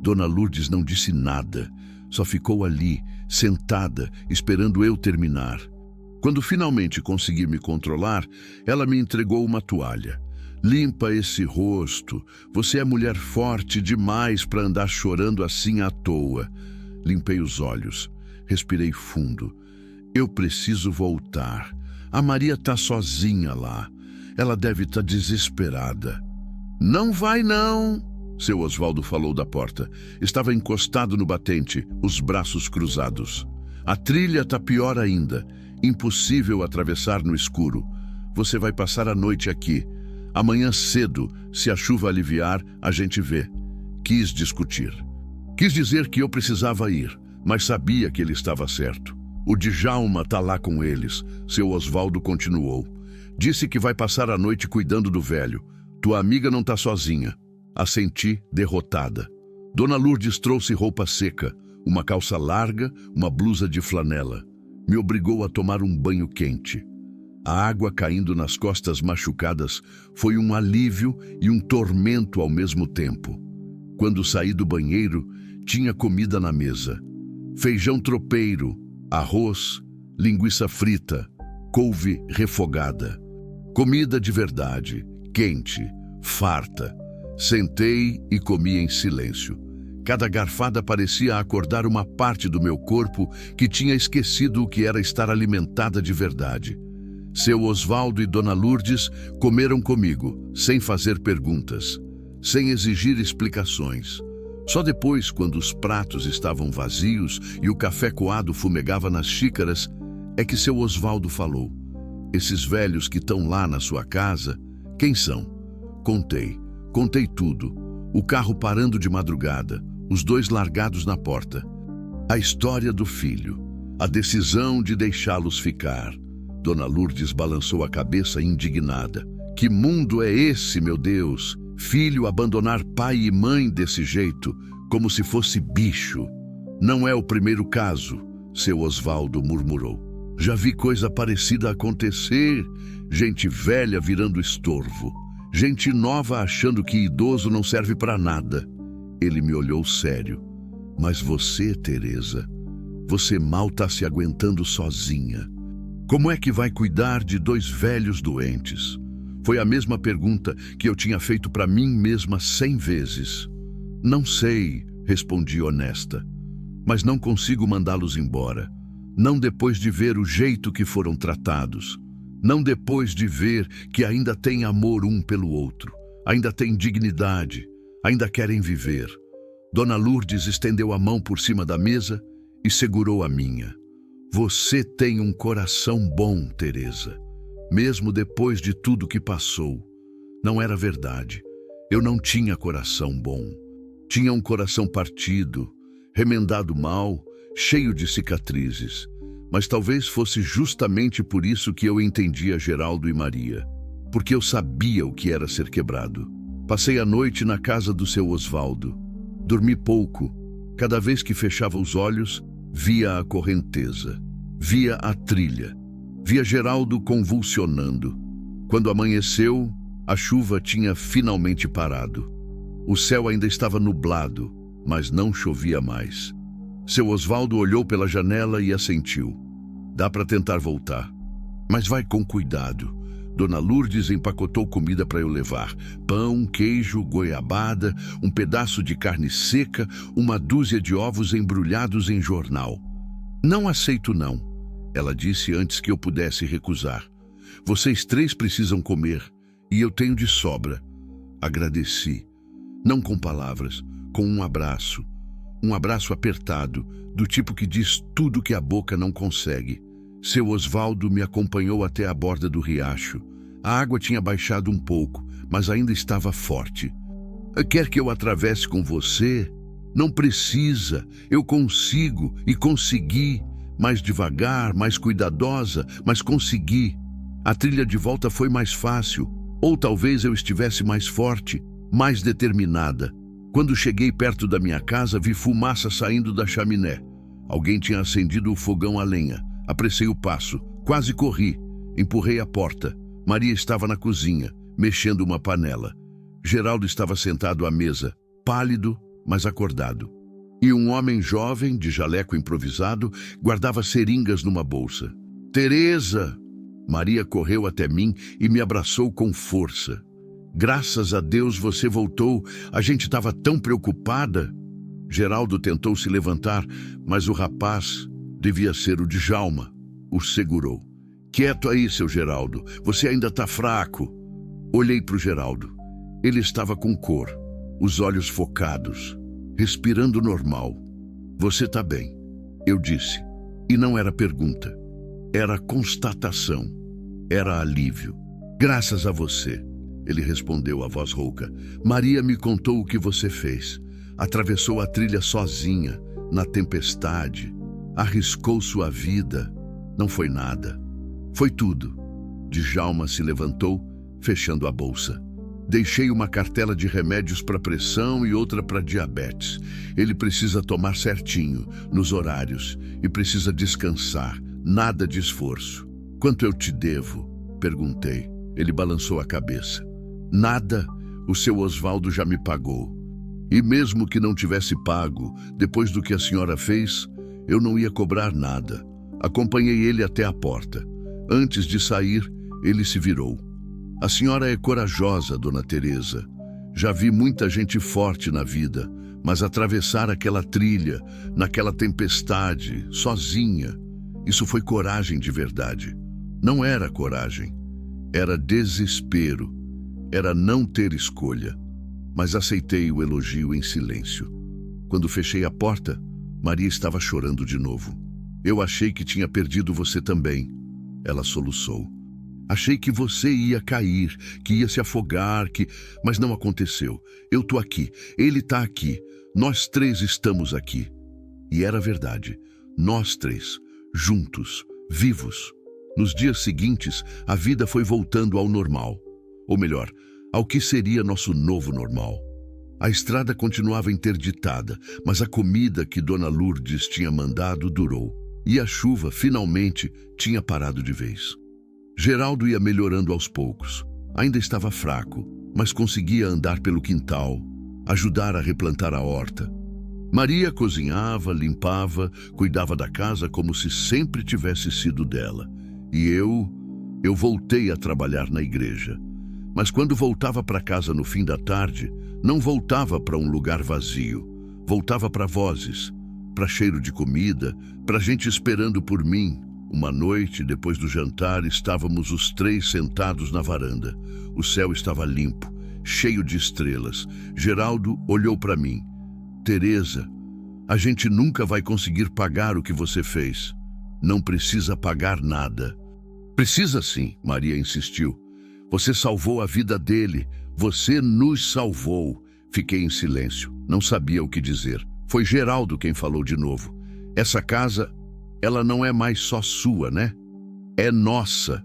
Dona Lourdes não disse nada. Só ficou ali, sentada, esperando eu terminar. Quando finalmente consegui me controlar, ela me entregou uma toalha. Limpa esse rosto. Você é mulher forte demais para andar chorando assim à toa. Limpei os olhos. Respirei fundo. Eu preciso voltar. A Maria tá sozinha lá. Ela deve estar desesperada. Não vai não, seu Osvaldo falou da porta. Estava encostado no batente, os braços cruzados. A trilha tá pior ainda. Impossível atravessar no escuro. Você vai passar a noite aqui. Amanhã cedo, se a chuva aliviar, a gente vê. Quis discutir. Quis dizer que eu precisava ir, mas sabia que ele estava certo. O Djalma tá lá com eles, seu Osvaldo continuou. Disse que vai passar a noite cuidando do velho. Tua amiga não tá sozinha. Assenti, derrotada. Dona Lourdes trouxe roupa seca, uma calça larga, uma blusa de flanela. Me obrigou a tomar um banho quente. A água caindo nas costas machucadas foi um alívio e um tormento ao mesmo tempo. Quando saí do banheiro, tinha comida na mesa. Feijão tropeiro, arroz, linguiça frita, couve refogada. Comida de verdade, quente, farta. Sentei e comi em silêncio. Cada garfada parecia acordar uma parte do meu corpo que tinha esquecido o que era estar alimentada de verdade. Seu Osvaldo e Dona Lourdes comeram comigo, sem fazer perguntas, sem exigir explicações. Só depois, quando os pratos estavam vazios e o café coado fumegava nas xícaras, é que seu Osvaldo falou: esses velhos que estão lá na sua casa, quem são? Contei tudo. O carro parando de madrugada, os dois largados na porta. A história do filho, a decisão de deixá-los ficar. Dona Lourdes balançou a cabeça indignada. Que mundo é esse, meu Deus? Filho abandonar pai e mãe desse jeito, como se fosse bicho. Não é o primeiro caso, seu Osvaldo murmurou. Já vi coisa parecida acontecer. Gente velha virando estorvo. Gente nova achando que idoso não serve para nada. Ele me olhou sério. Mas você, Teresa, você mal está se aguentando sozinha. Como é que vai cuidar de dois velhos doentes? Foi a mesma pergunta que eu tinha feito para mim mesma 100 vezes. Não sei, respondi honesta. Mas não consigo mandá-los embora. Não depois de ver o jeito que foram tratados. Não depois de ver que ainda têm amor um pelo outro. Ainda têm dignidade. Ainda querem viver. Dona Lourdes estendeu a mão por cima da mesa e segurou a minha. Você tem um coração bom, Teresa. Mesmo depois de tudo que passou. Não era verdade. Eu não tinha coração bom. Tinha um coração partido, remendado mal, cheio de cicatrizes. Mas talvez fosse justamente por isso que eu entendia Geraldo e Maria. Porque eu sabia o que era ser quebrado. Passei a noite na casa do seu Osvaldo. Dormi pouco. Cada vez que fechava os olhos, via a correnteza, via a trilha, via Geraldo convulsionando. Quando amanheceu, a chuva tinha finalmente parado. O céu ainda estava nublado, mas não chovia mais. Seu Osvaldo olhou pela janela e assentiu. Dá para tentar voltar, mas vai com cuidado. Dona Lourdes empacotou comida para eu levar. Pão, queijo, goiabada, um pedaço de carne seca, uma dúzia de ovos embrulhados em jornal. Não aceito não, ela disse antes que eu pudesse recusar. Vocês 3 precisam comer, e eu tenho de sobra. Agradeci, não com palavras, com um abraço. Um abraço apertado, do tipo que diz tudo que a boca não consegue. Seu Osvaldo me acompanhou até a borda do riacho. A água tinha baixado um pouco, mas ainda estava forte. Quer que eu atravesse com você? Não precisa, eu consigo e consegui. Mais devagar, mais cuidadosa, mas consegui. A trilha de volta foi mais fácil, ou talvez eu estivesse mais forte, mais determinada. Quando cheguei perto da minha casa, vi fumaça saindo da chaminé. Alguém tinha acendido o fogão a lenha. Apressei o passo, quase corri, empurrei a porta. Maria estava na cozinha, mexendo uma panela. Geraldo estava sentado à mesa, pálido, mas acordado. E um homem jovem, de jaleco improvisado, guardava seringas numa bolsa. Teresa! Maria correu até mim e me abraçou com força. Graças a Deus você voltou, a gente estava tão preocupada. Geraldo tentou se levantar, mas o rapaz, devia ser o Djalma, o segurou. Quieto aí, seu Geraldo, você ainda está fraco. Olhei para o Geraldo. Ele estava com cor, os olhos focados, respirando normal. Você está bem, eu disse. E não era pergunta, era constatação, era alívio. Graças a você, ele respondeu a voz rouca. Maria me contou o que você fez. Atravessou a trilha sozinha, na tempestade. Arriscou sua vida. Não foi nada. Foi tudo. Djalma se levantou, fechando a bolsa. Deixei uma cartela de remédios para pressão e outra para diabetes. Ele precisa tomar certinho, nos horários, e precisa descansar. Nada de esforço. Quanto eu te devo? Perguntei. Ele balançou a cabeça. Nada, o seu Osvaldo já me pagou. E mesmo que não tivesse pago, depois do que a senhora fez, eu não ia cobrar nada. Acompanhei ele até a porta. Antes de sair, ele se virou. A senhora é corajosa, dona Teresa. Já vi muita gente forte na vida, mas atravessar aquela trilha, naquela tempestade, sozinha, isso foi coragem de verdade. Não era coragem. Era desespero. Era não ter escolha. Mas aceitei o elogio em silêncio. Quando fechei a porta, Maria estava chorando de novo. Eu achei que tinha perdido você também. Ela soluçou. Achei que você ia cair, que ia se afogar, mas não aconteceu. Eu tô aqui, ele tá aqui, nós três estamos aqui. E era verdade. Nós três, juntos, vivos. Nos dias seguintes, a vida foi voltando ao normal. Ou melhor, ao que seria nosso novo normal. A estrada continuava interditada, mas a comida que Dona Lourdes tinha mandado durou. E a chuva, finalmente, tinha parado de vez. Geraldo ia melhorando aos poucos. Ainda estava fraco, mas conseguia andar pelo quintal, ajudar a replantar a horta. Maria cozinhava, limpava, cuidava da casa como se sempre tivesse sido dela. E eu voltei a trabalhar na igreja. Mas quando voltava para casa no fim da tarde, não voltava para um lugar vazio. Voltava para vozes, para cheiro de comida, para gente esperando por mim. Uma noite, depois do jantar, estávamos os três sentados na varanda. O céu estava limpo, cheio de estrelas. Geraldo olhou para mim. Teresa, a gente nunca vai conseguir pagar o que você fez. Não precisa pagar nada. Precisa sim, Maria insistiu. Você salvou a vida dele. Você nos salvou. Fiquei em silêncio. Não sabia o que dizer. Foi Geraldo quem falou de novo. Essa casa, ela não é mais só sua, né? É nossa.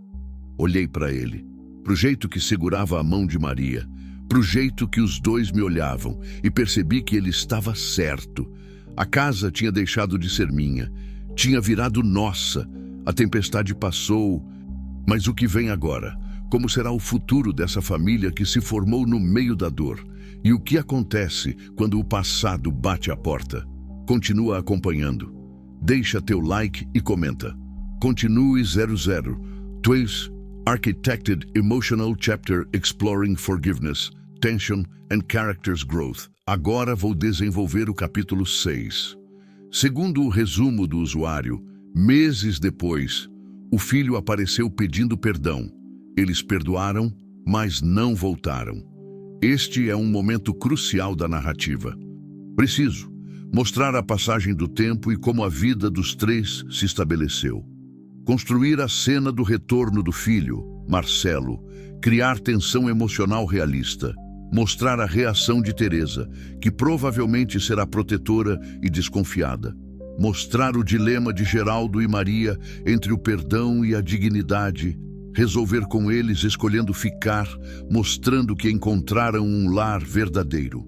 Olhei para ele. Pro jeito que segurava a mão de Maria. Pro jeito que os dois me olhavam. E percebi que ele estava certo. A casa tinha deixado de ser minha. Tinha virado nossa. A tempestade passou. Mas o que vem agora? Como será o futuro dessa família que se formou no meio da dor? E o que acontece quando o passado bate a porta? Continua acompanhando. Deixa teu like e comenta. Continue 00. Twins Architected Emotional Chapter Exploring Forgiveness, Tension and Characters Growth. Agora vou desenvolver o capítulo 6. Segundo o resumo do usuário, meses depois, o filho apareceu pedindo perdão. Eles perdoaram, mas não voltaram. Este é um momento crucial da narrativa. Preciso mostrar a passagem do tempo e como a vida dos três se estabeleceu. Construir a cena do retorno do filho, Marcelo, criar tensão emocional realista, mostrar a reação de Teresa, que provavelmente será protetora e desconfiada, mostrar o dilema de Geraldo e Maria entre o perdão e a dignidade, resolver com eles escolhendo ficar, mostrando que encontraram um lar verdadeiro.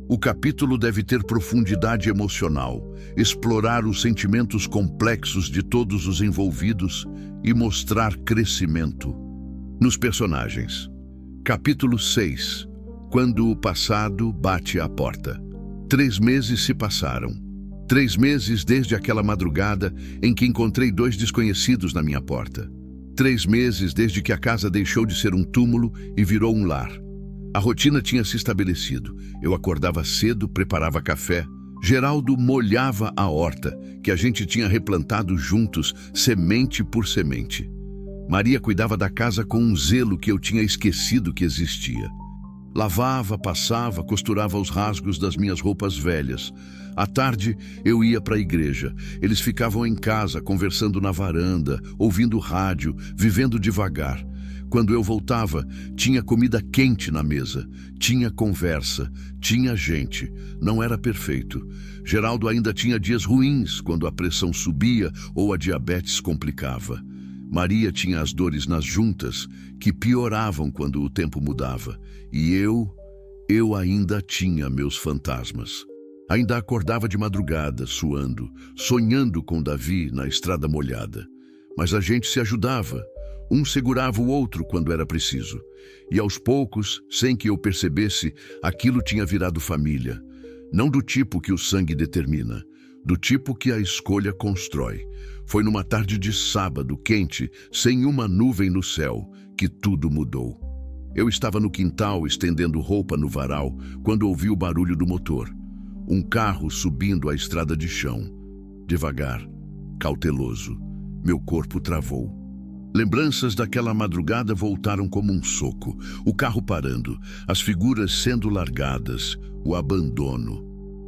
O capítulo deve ter profundidade emocional, explorar os sentimentos complexos de todos os envolvidos e mostrar crescimento. Nos personagens. Capítulo 6. Quando o passado bate à porta. 3 meses se passaram. 3 meses desde aquela madrugada em que encontrei 2 desconhecidos na minha porta. 3 meses desde que a casa deixou de ser um túmulo e virou um lar. A rotina tinha se estabelecido. Eu acordava cedo, preparava café. Geraldo molhava a horta, que a gente tinha replantado juntos, semente por semente. Maria cuidava da casa com um zelo que eu tinha esquecido que existia. Lavava, passava, costurava os rasgos das minhas roupas velhas. À tarde, eu ia para a igreja. Eles ficavam em casa, conversando na varanda, ouvindo rádio, vivendo devagar. Quando eu voltava, tinha comida quente na mesa, tinha conversa, tinha gente. Não era perfeito. Geraldo ainda tinha dias ruins, quando a pressão subia ou a diabetes complicava. Maria tinha as dores nas juntas, que pioravam quando o tempo mudava. E eu ainda tinha meus fantasmas. Ainda acordava de madrugada, suando, sonhando com Davi na estrada molhada. Mas a gente se ajudava. Um segurava o outro quando era preciso. E aos poucos, sem que eu percebesse, aquilo tinha virado família. Não do tipo que o sangue determina, do tipo que a escolha constrói. Foi numa tarde de sábado, quente, sem uma nuvem no céu, que tudo mudou. Eu estava no quintal, estendendo roupa no varal, quando ouvi o barulho do motor. Um carro subindo a estrada de chão. Devagar, cauteloso. Meu corpo travou. Lembranças daquela madrugada voltaram como um soco. O carro parando, as figuras sendo largadas, o abandono.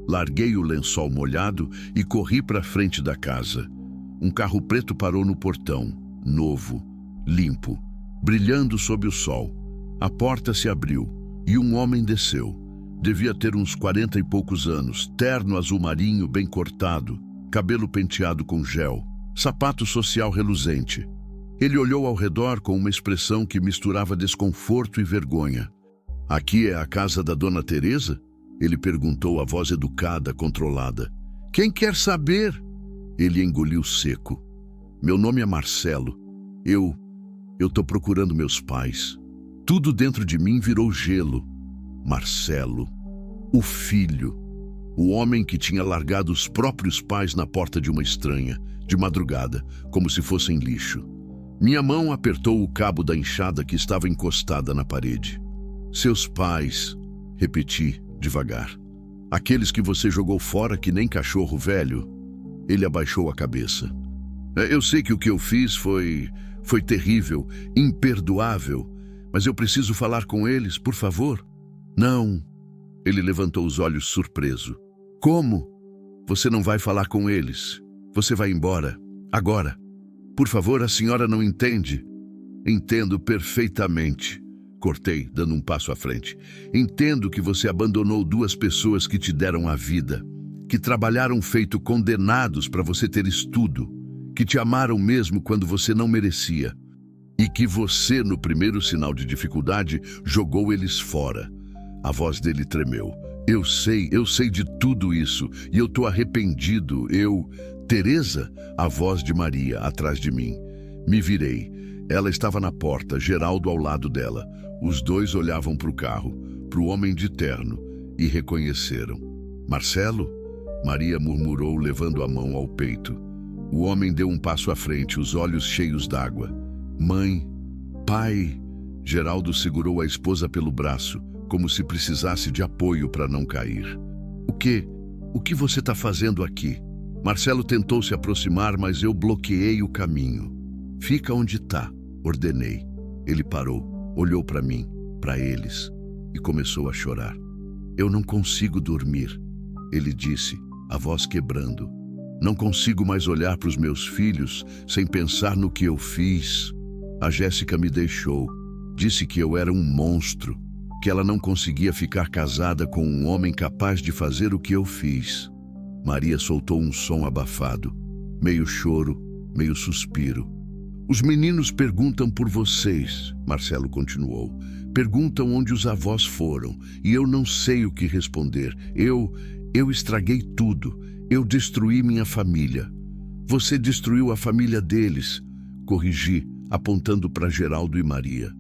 Larguei o lençol molhado e corri para a frente da casa. Um carro preto parou no portão, novo, limpo, brilhando sob o sol. A porta se abriu e um homem desceu. Devia ter uns 40 e poucos anos, terno azul marinho bem cortado, cabelo penteado com gel, sapato social reluzente. Ele olhou ao redor com uma expressão que misturava desconforto e vergonha. "Aqui é a casa da Dona Teresa?" Ele perguntou, a voz educada, controlada. "Quem quer saber?" Ele engoliu seco. "Meu nome é Marcelo. Eu tô procurando meus pais." Tudo dentro de mim virou gelo. Marcelo, o filho, o homem que tinha largado os próprios pais na porta de uma estranha, de madrugada, como se fossem lixo. Minha mão apertou o cabo da enxada que estava encostada na parede. "Seus pais", repeti, devagar. "Aqueles que você jogou fora que nem cachorro velho." Ele abaixou a cabeça. "Eu sei que o que eu fiz foi terrível, imperdoável, mas eu preciso falar com eles, por favor." "Não." Ele levantou os olhos surpreso. "Como? Você não vai falar com eles. Você vai embora. Agora. Por favor, a senhora não entende." "Entendo perfeitamente." Cortei, dando um passo à frente. "Entendo que você abandonou duas pessoas que te deram a vida, que trabalharam feito condenados para você ter estudo, que te amaram mesmo quando você não merecia, e que você, no primeiro sinal de dificuldade, jogou eles fora." A voz dele tremeu. Eu sei de tudo isso, e eu tô arrependido. Teresa?" A voz de Maria, atrás de mim. Me virei. Ela estava na porta, Geraldo ao lado dela. Os dois olhavam para o carro, para o homem de terno, e reconheceram. "Marcelo?" Maria murmurou, levando a mão ao peito. O homem deu um passo à frente, os olhos cheios d'água. "Mãe, pai..." Geraldo segurou a esposa pelo braço, como se precisasse de apoio para não cair. O que você está fazendo aqui?" Marcelo tentou se aproximar, mas eu bloqueei o caminho. "Fica onde está", ordenei. Ele parou, olhou para mim, para eles, e começou a chorar. "Eu não consigo dormir", ele disse, a voz quebrando. "Não consigo mais olhar para os meus filhos sem pensar no que eu fiz. A Jéssica me deixou, disse que eu era um monstro, que ela não conseguia ficar casada com um homem capaz de fazer o que eu fiz." Maria soltou um som abafado, meio choro, meio suspiro. "Os meninos perguntam por vocês", Marcelo continuou. "Perguntam onde os avós foram, e eu não sei o que responder. Eu estraguei tudo. Eu destruí minha família." "Você destruiu a família deles", corrigi, apontando para Geraldo e Maria.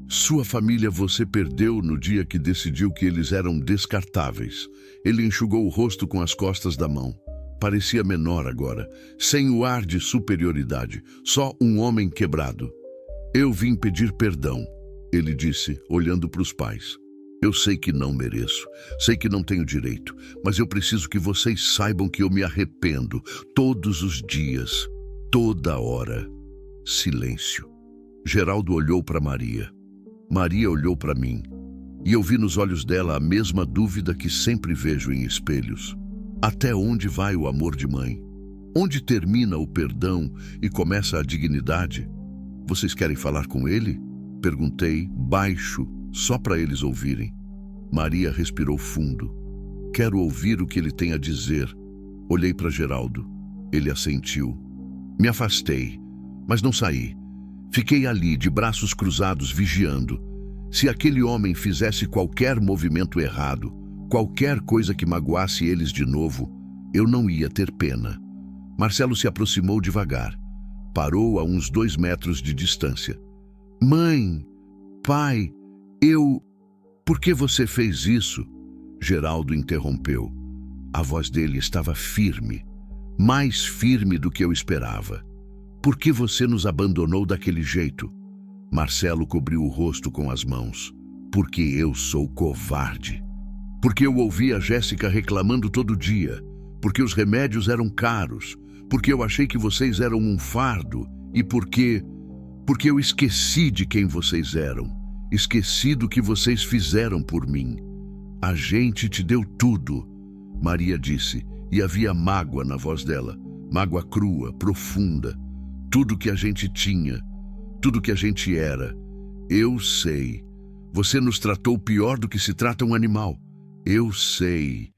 "Sua família você perdeu no dia que decidiu que eles eram descartáveis." Ele enxugou o rosto com as costas da mão. Parecia menor agora, sem o ar de superioridade, só um homem quebrado. "Eu vim pedir perdão", ele disse, olhando para os pais. "Eu sei que não mereço, sei que não tenho direito, mas eu preciso que vocês saibam que eu me arrependo, todos os dias, toda hora." Silêncio. Geraldo olhou para Maria. Maria olhou para mim, e eu vi nos olhos dela a mesma dúvida que sempre vejo em espelhos. Até onde vai o amor de mãe? Onde termina o perdão e começa a dignidade? "Vocês querem falar com ele?" Perguntei, baixo, só para eles ouvirem. Maria respirou fundo. Quero ouvir o que ele tem a dizer. Olhei para Geraldo. Ele assentiu. Me afastei, mas não saí. Fiquei ali, de braços cruzados, vigiando. Se aquele homem fizesse qualquer movimento errado, qualquer coisa que magoasse eles de novo, eu não ia ter pena. Marcelo se aproximou devagar. Parou a uns 2 metros de distância. Mãe, pai, por que você fez isso? Geraldo interrompeu. A voz dele estava firme, mais firme do que eu esperava. Por que você nos abandonou daquele jeito? Marcelo cobriu o rosto com as mãos. Porque eu sou covarde. Porque eu ouvia a Jéssica reclamando todo dia. Porque os remédios eram caros. Porque eu achei que vocês eram um fardo. E porque eu esqueci de quem vocês eram. Esqueci do que vocês fizeram por mim. A gente te deu tudo, Maria disse, e havia mágoa na voz dela. Mágoa crua, profunda. Tudo que a gente tinha, tudo que a gente era. Eu sei. Você nos tratou pior do que se trata um animal. Eu sei.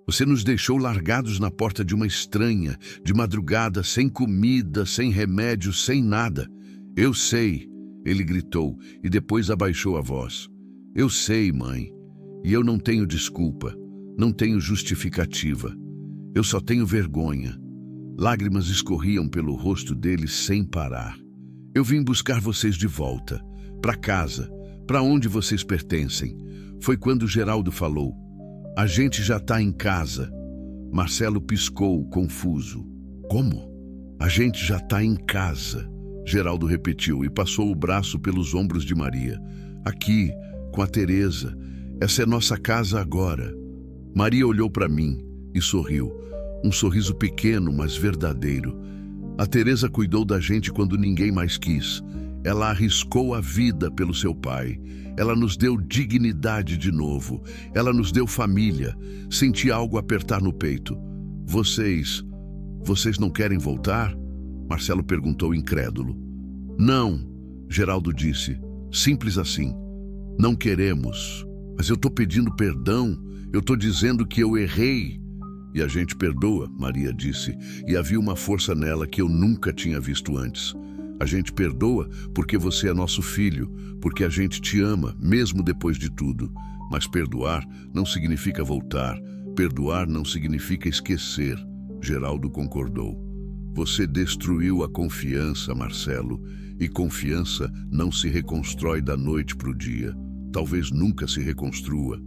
Você nos deixou largados na porta de uma estranha, de madrugada, sem comida, sem remédio, sem nada. Eu sei, ele gritou e depois abaixou a voz. Eu sei, mãe, e eu não tenho desculpa, não tenho justificativa. Eu só tenho vergonha. Lágrimas escorriam pelo rosto dele sem parar. Eu vim buscar vocês de volta, para casa, para onde vocês pertencem. Foi quando Geraldo falou. A gente já está em casa. Marcelo piscou, confuso. Como? A gente já está em casa, Geraldo repetiu e passou o braço pelos ombros de Maria. Aqui, com a Teresa. Essa é nossa casa agora. Maria olhou para mim e sorriu. Um sorriso pequeno, mas verdadeiro. A Teresa cuidou da gente quando ninguém mais quis. Ela arriscou a vida pelo seu pai. Ela nos deu dignidade de novo. Ela nos deu família. Senti algo apertar no peito. Vocês não querem voltar? Marcelo perguntou incrédulo. Não, Geraldo disse. Simples assim. Não queremos. Mas eu estou pedindo perdão. Eu estou dizendo que eu errei. E a gente perdoa, Maria disse. E havia uma força nela que eu nunca tinha visto antes. A gente perdoa porque você é nosso filho, porque a gente te ama, mesmo depois de tudo. Mas perdoar não significa voltar. Perdoar não significa esquecer. Geraldo concordou. Você destruiu a confiança, Marcelo, e confiança não se reconstrói da noite para o dia. Talvez nunca se reconstrua.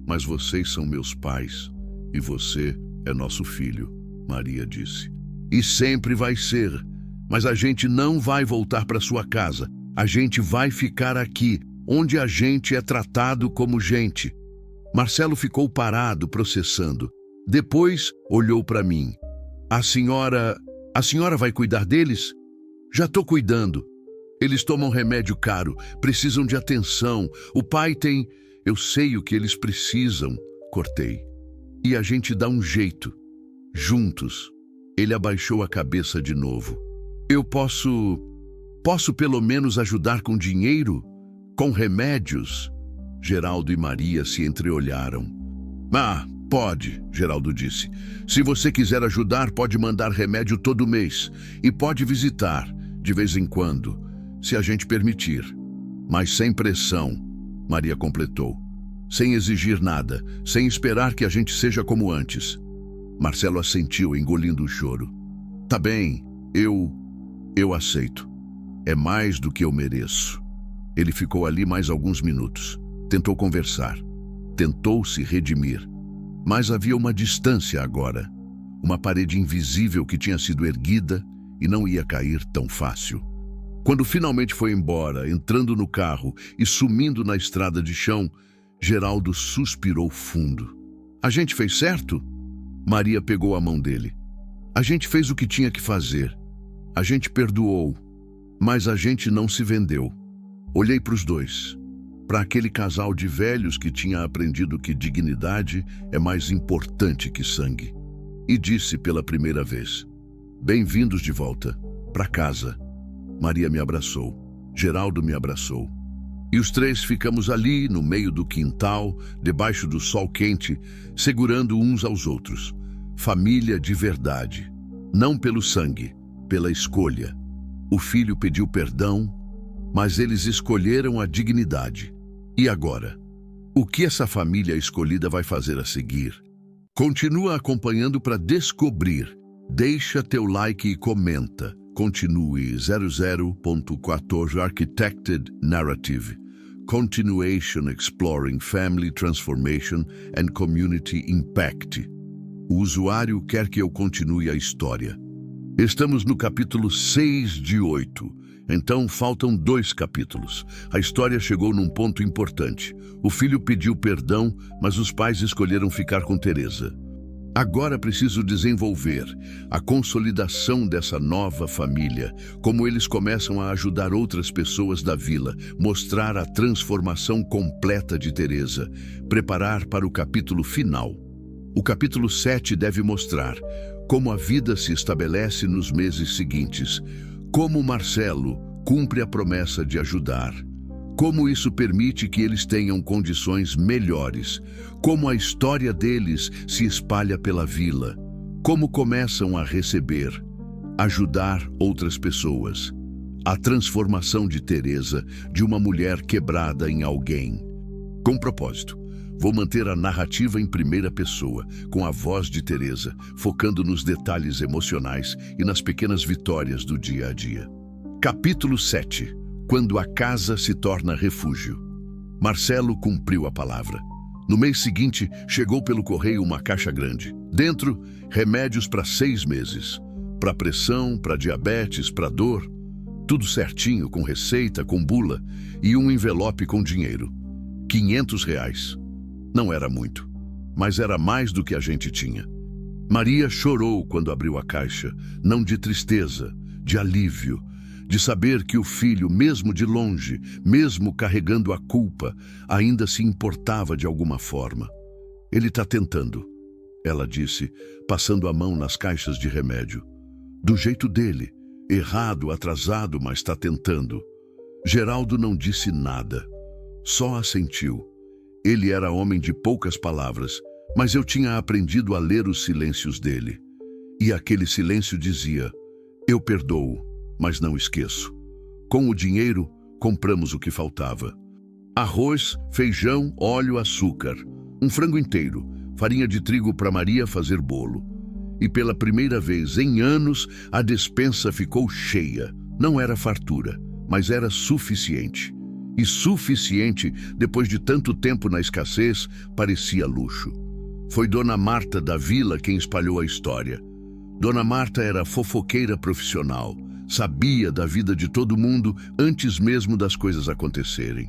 Mas vocês são meus pais, e você é nosso filho, Maria disse. E sempre vai ser. Mas a gente não vai voltar para sua casa. A gente vai ficar aqui, onde a gente é tratado como gente. Marcelo ficou parado, processando. Depois olhou para mim. A senhora vai cuidar deles? Já estou cuidando. Eles tomam remédio caro, precisam de atenção. O pai tem... Eu sei o que eles precisam, cortei. E a gente dá um jeito. Juntos. Ele abaixou a cabeça de novo. Eu posso pelo menos ajudar com dinheiro? Com remédios? Geraldo e Maria se entreolharam. Ah, pode, Geraldo disse. Se você quiser ajudar, pode mandar remédio todo mês. E pode visitar, de vez em quando, se a gente permitir. Mas sem pressão, Maria completou. Sem exigir nada, sem esperar que a gente seja como antes. Marcelo assentiu, engolindo o choro. Tá bem, eu aceito. É mais do que eu mereço. Ele ficou ali mais alguns minutos. Tentou conversar. Tentou se redimir. Mas havia uma distância agora. Uma parede invisível que tinha sido erguida e não ia cair tão fácil. Quando finalmente foi embora, entrando no carro e sumindo na estrada de chão, Geraldo suspirou fundo. A gente fez certo? Maria pegou a mão dele. A gente fez o que tinha que fazer. A gente perdoou, mas a gente não se vendeu. Olhei para os dois, para aquele casal de velhos que tinha aprendido que dignidade é mais importante que sangue. E disse pela primeira vez, bem-vindos de volta, para casa. Maria me abraçou, Geraldo me abraçou. E os três ficamos ali, no meio do quintal, debaixo do sol quente, segurando uns aos outros. Família de verdade. Não pelo sangue, pela escolha. O filho pediu perdão, mas eles escolheram a dignidade. E agora? O que essa família escolhida vai fazer a seguir? Continua acompanhando para descobrir. Deixa teu like e comenta. Continue 00.14 Architected Narrative. Continuation Exploring Family Transformation and Community Impact. O usuário quer que eu continue a história. Estamos no capítulo 6 de 8. Então faltam 2 capítulos. A história chegou num ponto importante. O filho pediu perdão, mas os pais escolheram ficar com Teresa. Agora preciso desenvolver a consolidação dessa nova família, como eles começam a ajudar outras pessoas da vila, mostrar a transformação completa de Teresa, preparar para o capítulo final. O capítulo 7 deve mostrar como a vida se estabelece nos meses seguintes, como Marcelo cumpre a promessa de ajudar, como isso permite que eles tenham condições melhores, como a história deles se espalha pela vila, como começam a receber, ajudar outras pessoas. A transformação de Teresa de uma mulher quebrada em alguém. Com propósito, vou manter a narrativa em primeira pessoa, com a voz de Teresa, focando nos detalhes emocionais e nas pequenas vitórias do dia a dia. Capítulo 7. Quando a casa se torna refúgio. Marcelo cumpriu a palavra. No mês seguinte, chegou pelo correio uma caixa grande. Dentro, remédios para 6 meses. Para pressão, para diabetes, para dor. Tudo certinho, com receita, com bula. E um envelope com dinheiro. R$ 500. Não era muito, mas era mais do que a gente tinha. Maria chorou quando abriu a caixa, não de tristeza, de alívio, de saber que o filho, mesmo de longe, mesmo carregando a culpa, ainda se importava de alguma forma. Ele está tentando, ela disse, passando a mão nas caixas de remédio. Do jeito dele, errado, atrasado, mas está tentando. Geraldo não disse nada, só assentiu. Ele era homem de poucas palavras, mas eu tinha aprendido a ler os silêncios dele. E aquele silêncio dizia: eu perdoo, mas não esqueço. Com o dinheiro, compramos o que faltava. Arroz, feijão, óleo, açúcar. Um frango inteiro, farinha de trigo para Maria fazer bolo. E pela primeira vez em anos, a despensa ficou cheia. Não era fartura, mas era suficiente. E suficiente, depois de tanto tempo na escassez, parecia luxo. Foi Dona Marta da vila quem espalhou a história. Dona Marta era fofoqueira profissional, sabia da vida de todo mundo antes mesmo das coisas acontecerem.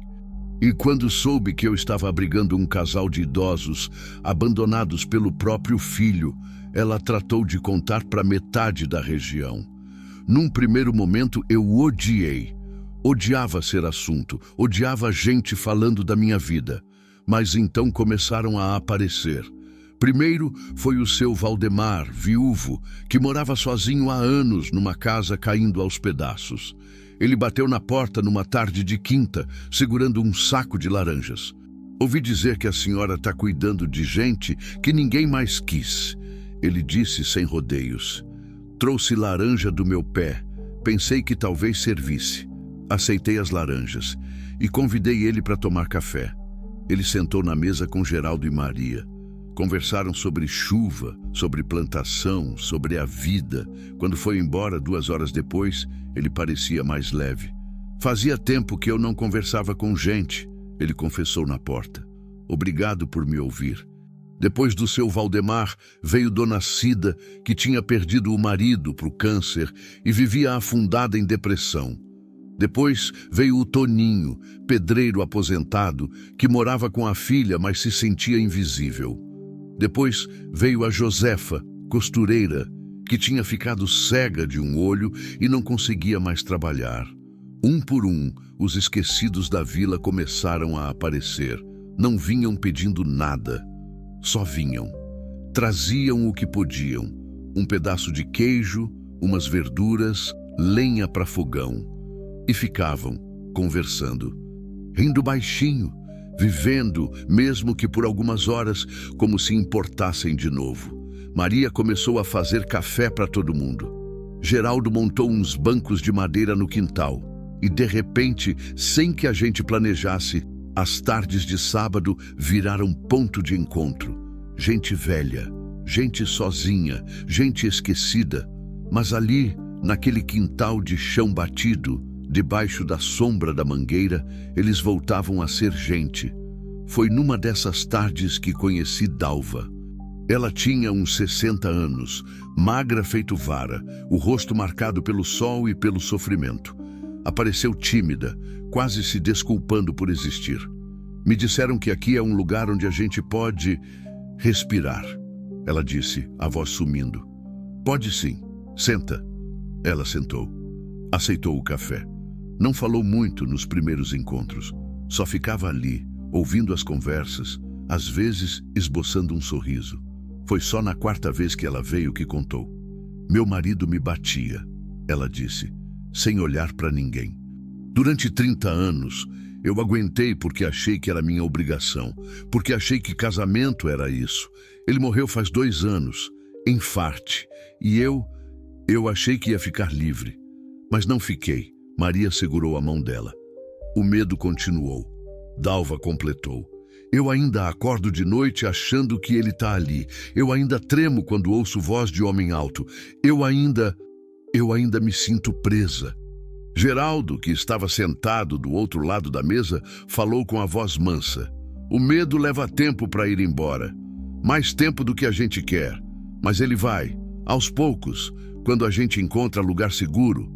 E quando soube que eu estava abrigando um casal de idosos, abandonados pelo próprio filho, ela tratou de contar para metade da região. Num primeiro momento eu odiei. Odiava ser assunto, odiava gente falando da minha vida. Mas então começaram a aparecer. Primeiro foi o seu Valdemar, viúvo, que morava sozinho há anos numa casa caindo aos pedaços. Ele bateu na porta numa tarde de quinta, segurando um saco de laranjas. Ouvi dizer que a senhora está cuidando de gente que ninguém mais quis. Ele disse sem rodeios. Trouxe laranja do meu pé. Pensei que talvez servisse. Aceitei as laranjas e convidei ele para tomar café. Ele sentou na mesa com Geraldo e Maria. Conversaram sobre chuva, sobre plantação, sobre a vida. Quando foi embora, 2 horas depois, ele parecia mais leve. Fazia tempo que eu não conversava com gente, ele confessou na porta. Obrigado por me ouvir. Depois do seu Valdemar, veio Dona Cida, que tinha perdido o marido para o câncer e vivia afundada em depressão. Depois veio o Toninho, pedreiro aposentado, que morava com a filha, mas se sentia invisível. Depois veio a Josefa, costureira, que tinha ficado cega de um olho e não conseguia mais trabalhar. Um por um, os esquecidos da vila começaram a aparecer. Não vinham pedindo nada, só vinham. Traziam o que podiam, um pedaço de queijo, umas verduras, lenha para fogão. E ficavam, conversando. rindo baixinho, vivendo, mesmo que por algumas horas, como se importassem de novo. Maria começou a fazer café para todo mundo. Geraldo montou uns bancos de madeira no quintal e, de repente, sem que a gente planejasse, as tardes de sábado viraram ponto de encontro. Gente velha, gente sozinha, gente esquecida, mas ali, naquele quintal de chão batido, debaixo da sombra da mangueira, eles voltavam a ser gente. Foi numa dessas tardes que conheci Dalva. Ela tinha uns 60 anos, magra feito vara, o rosto marcado pelo sol e pelo sofrimento. Apareceu tímida, quase se desculpando por existir. Me disseram que aqui é um lugar onde a gente pode respirar. Ela disse, a voz sumindo. Pode sim, senta. Ela sentou. Aceitou o café. Não falou muito nos primeiros encontros. Só ficava ali, ouvindo as conversas, às vezes esboçando um sorriso. Foi só na quarta vez que ela veio que contou. Meu marido me batia, ela disse, sem olhar para ninguém. Durante 30 anos, eu aguentei porque achei que era minha obrigação, porque achei que casamento era isso. Ele morreu faz 2 anos, enfarte, e eu achei que ia ficar livre. Mas não fiquei. Maria segurou a mão dela. O medo continuou. Dalva completou. Eu ainda acordo de noite achando que ele está ali. Eu ainda tremo quando ouço voz de homem alto. Eu ainda me sinto presa. Geraldo, que estava sentado do outro lado da mesa, falou com a voz mansa. O medo leva tempo para ir embora. Mais tempo do que a gente quer. Mas ele vai, aos poucos, quando a gente encontra lugar seguro.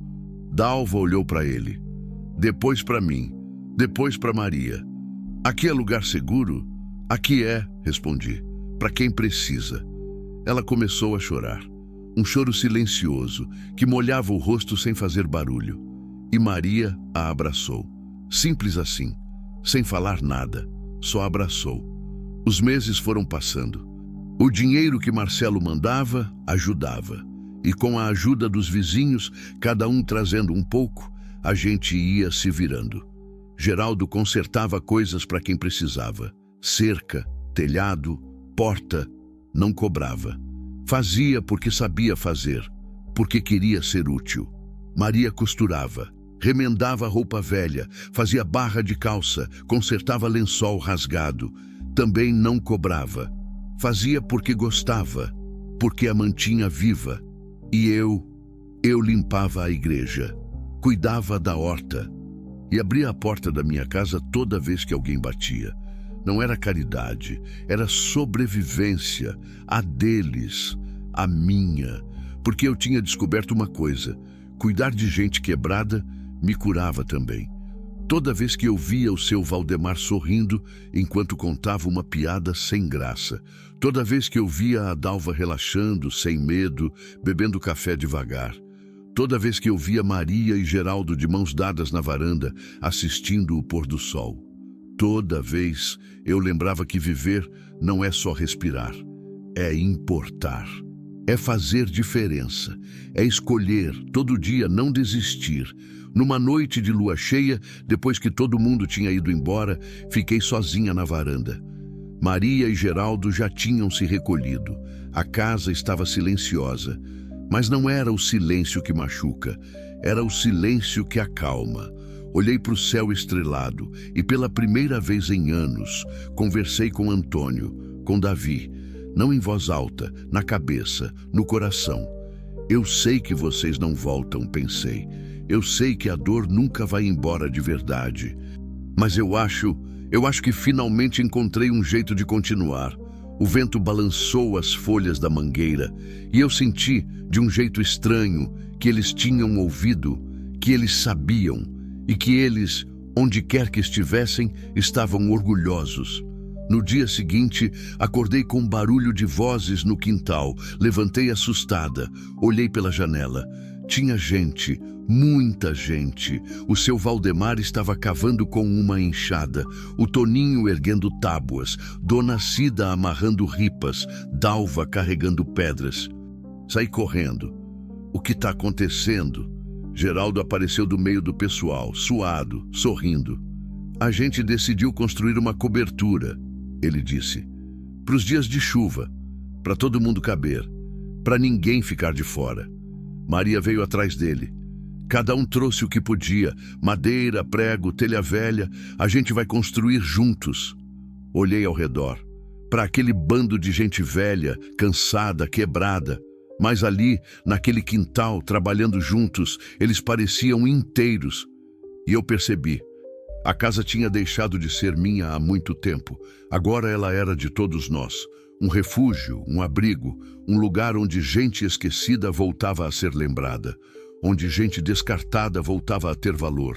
Dalva olhou para ele. Depois para mim. Depois para Maria. Aqui é lugar seguro? Aqui é, respondi, para quem precisa. Ela começou a chorar. Um choro silencioso, que molhava o rosto sem fazer barulho. E Maria a abraçou. Simples assim, sem falar nada, só abraçou. Os meses foram passando. O dinheiro que Marcelo mandava, ajudava. E com a ajuda dos vizinhos, cada um trazendo um pouco, a gente ia se virando. Geraldo consertava coisas para quem precisava. Cerca, telhado, porta, não cobrava. Fazia porque sabia fazer, porque queria ser útil. Maria costurava, remendava roupa velha, fazia barra de calça, consertava lençol rasgado. Também não cobrava. Fazia porque gostava, porque a mantinha viva. E eu limpava a igreja, cuidava da horta e abria a porta da minha casa toda vez que alguém batia. Não era caridade, era sobrevivência, a deles, a minha, porque eu tinha descoberto uma coisa: cuidar de gente quebrada me curava também. Toda vez que eu via o seu Valdemar sorrindo enquanto contava uma piada sem graça, toda vez que eu via a Dalva relaxando, sem medo, bebendo café devagar, toda vez que eu via Maria e Geraldo de mãos dadas na varanda, assistindo o pôr do sol, toda vez eu lembrava que viver não é só respirar, é importar. É fazer diferença, é escolher todo dia não desistir. Numa noite de lua cheia, depois que todo mundo tinha ido embora, fiquei sozinha na varanda. Maria e Geraldo já tinham se recolhido. A casa estava silenciosa. Mas não era o silêncio que machuca, era o silêncio que acalma. Olhei para o céu estrelado e pela primeira vez em anos conversei com Antônio, com Davi. Não em voz alta, na cabeça, no coração. Eu sei que vocês não voltam, pensei. Eu sei que a dor nunca vai embora de verdade. Mas eu acho que finalmente encontrei um jeito de continuar. O vento balançou as folhas da mangueira e eu senti, de um jeito estranho, que eles tinham ouvido, que eles sabiam e que eles, onde quer que estivessem, estavam orgulhosos. No dia seguinte, acordei com um barulho de vozes no quintal. Levantei assustada, olhei pela janela. Tinha gente, muita gente. O seu Valdemar estava cavando com uma enxada, o Toninho erguendo tábuas, Dona Cida amarrando ripas, Dalva carregando pedras. Saí correndo. O que está acontecendo? Geraldo apareceu do meio do pessoal, suado, sorrindo. A gente decidiu construir uma cobertura, ele disse, para os dias de chuva, para todo mundo caber, para ninguém ficar de fora. Maria veio atrás dele. Cada um trouxe o que podia, madeira, prego, telha velha. A gente vai construir juntos. Olhei ao redor, para aquele bando de gente velha, cansada, quebrada. Mas ali, naquele quintal, trabalhando juntos, eles pareciam inteiros. E eu percebi. A casa tinha deixado de ser minha há muito tempo. Agora ela era de todos nós. Um refúgio, um abrigo, um lugar onde gente esquecida voltava a ser lembrada, onde gente descartada voltava a ter valor,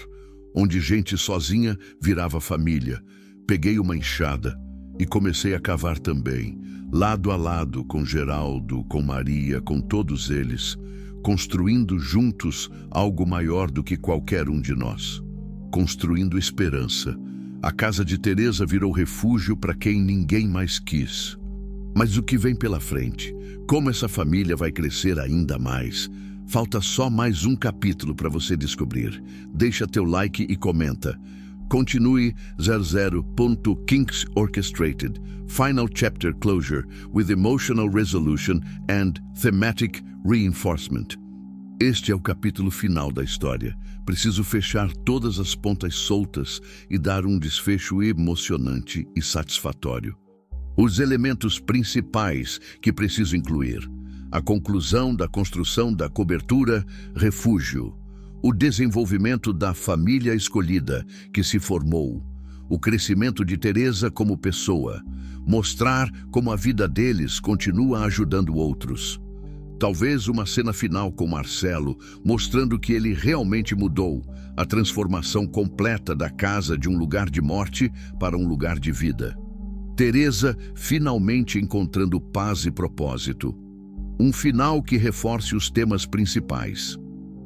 onde gente sozinha virava família. Peguei uma enxada e comecei a cavar também, lado a lado com Geraldo, com Maria, com todos eles, construindo juntos algo maior do que qualquer um de nós. Construindo esperança. A casa de Teresa virou refúgio para quem ninguém mais quis. Mas o que vem pela frente? Como essa família vai crescer ainda mais? Falta só mais um capítulo para você descobrir. Deixa teu like e comenta. Continue 00.Kinks Orchestrated, Final Chapter Closure with Emotional Resolution and Thematic Reinforcement. Este é o capítulo final da história. Preciso fechar todas as pontas soltas e dar um desfecho emocionante e satisfatório. Os elementos principais que preciso incluir: a conclusão da construção da cobertura, refúgio, o desenvolvimento da família escolhida que se formou, o crescimento de Teresa como pessoa, mostrar como a vida deles continua ajudando outros. Talvez uma cena final com Marcelo, mostrando que ele realmente mudou, a transformação completa da casa de um lugar de morte para um lugar de vida. Teresa finalmente encontrando paz e propósito. Um final que reforce os temas principais.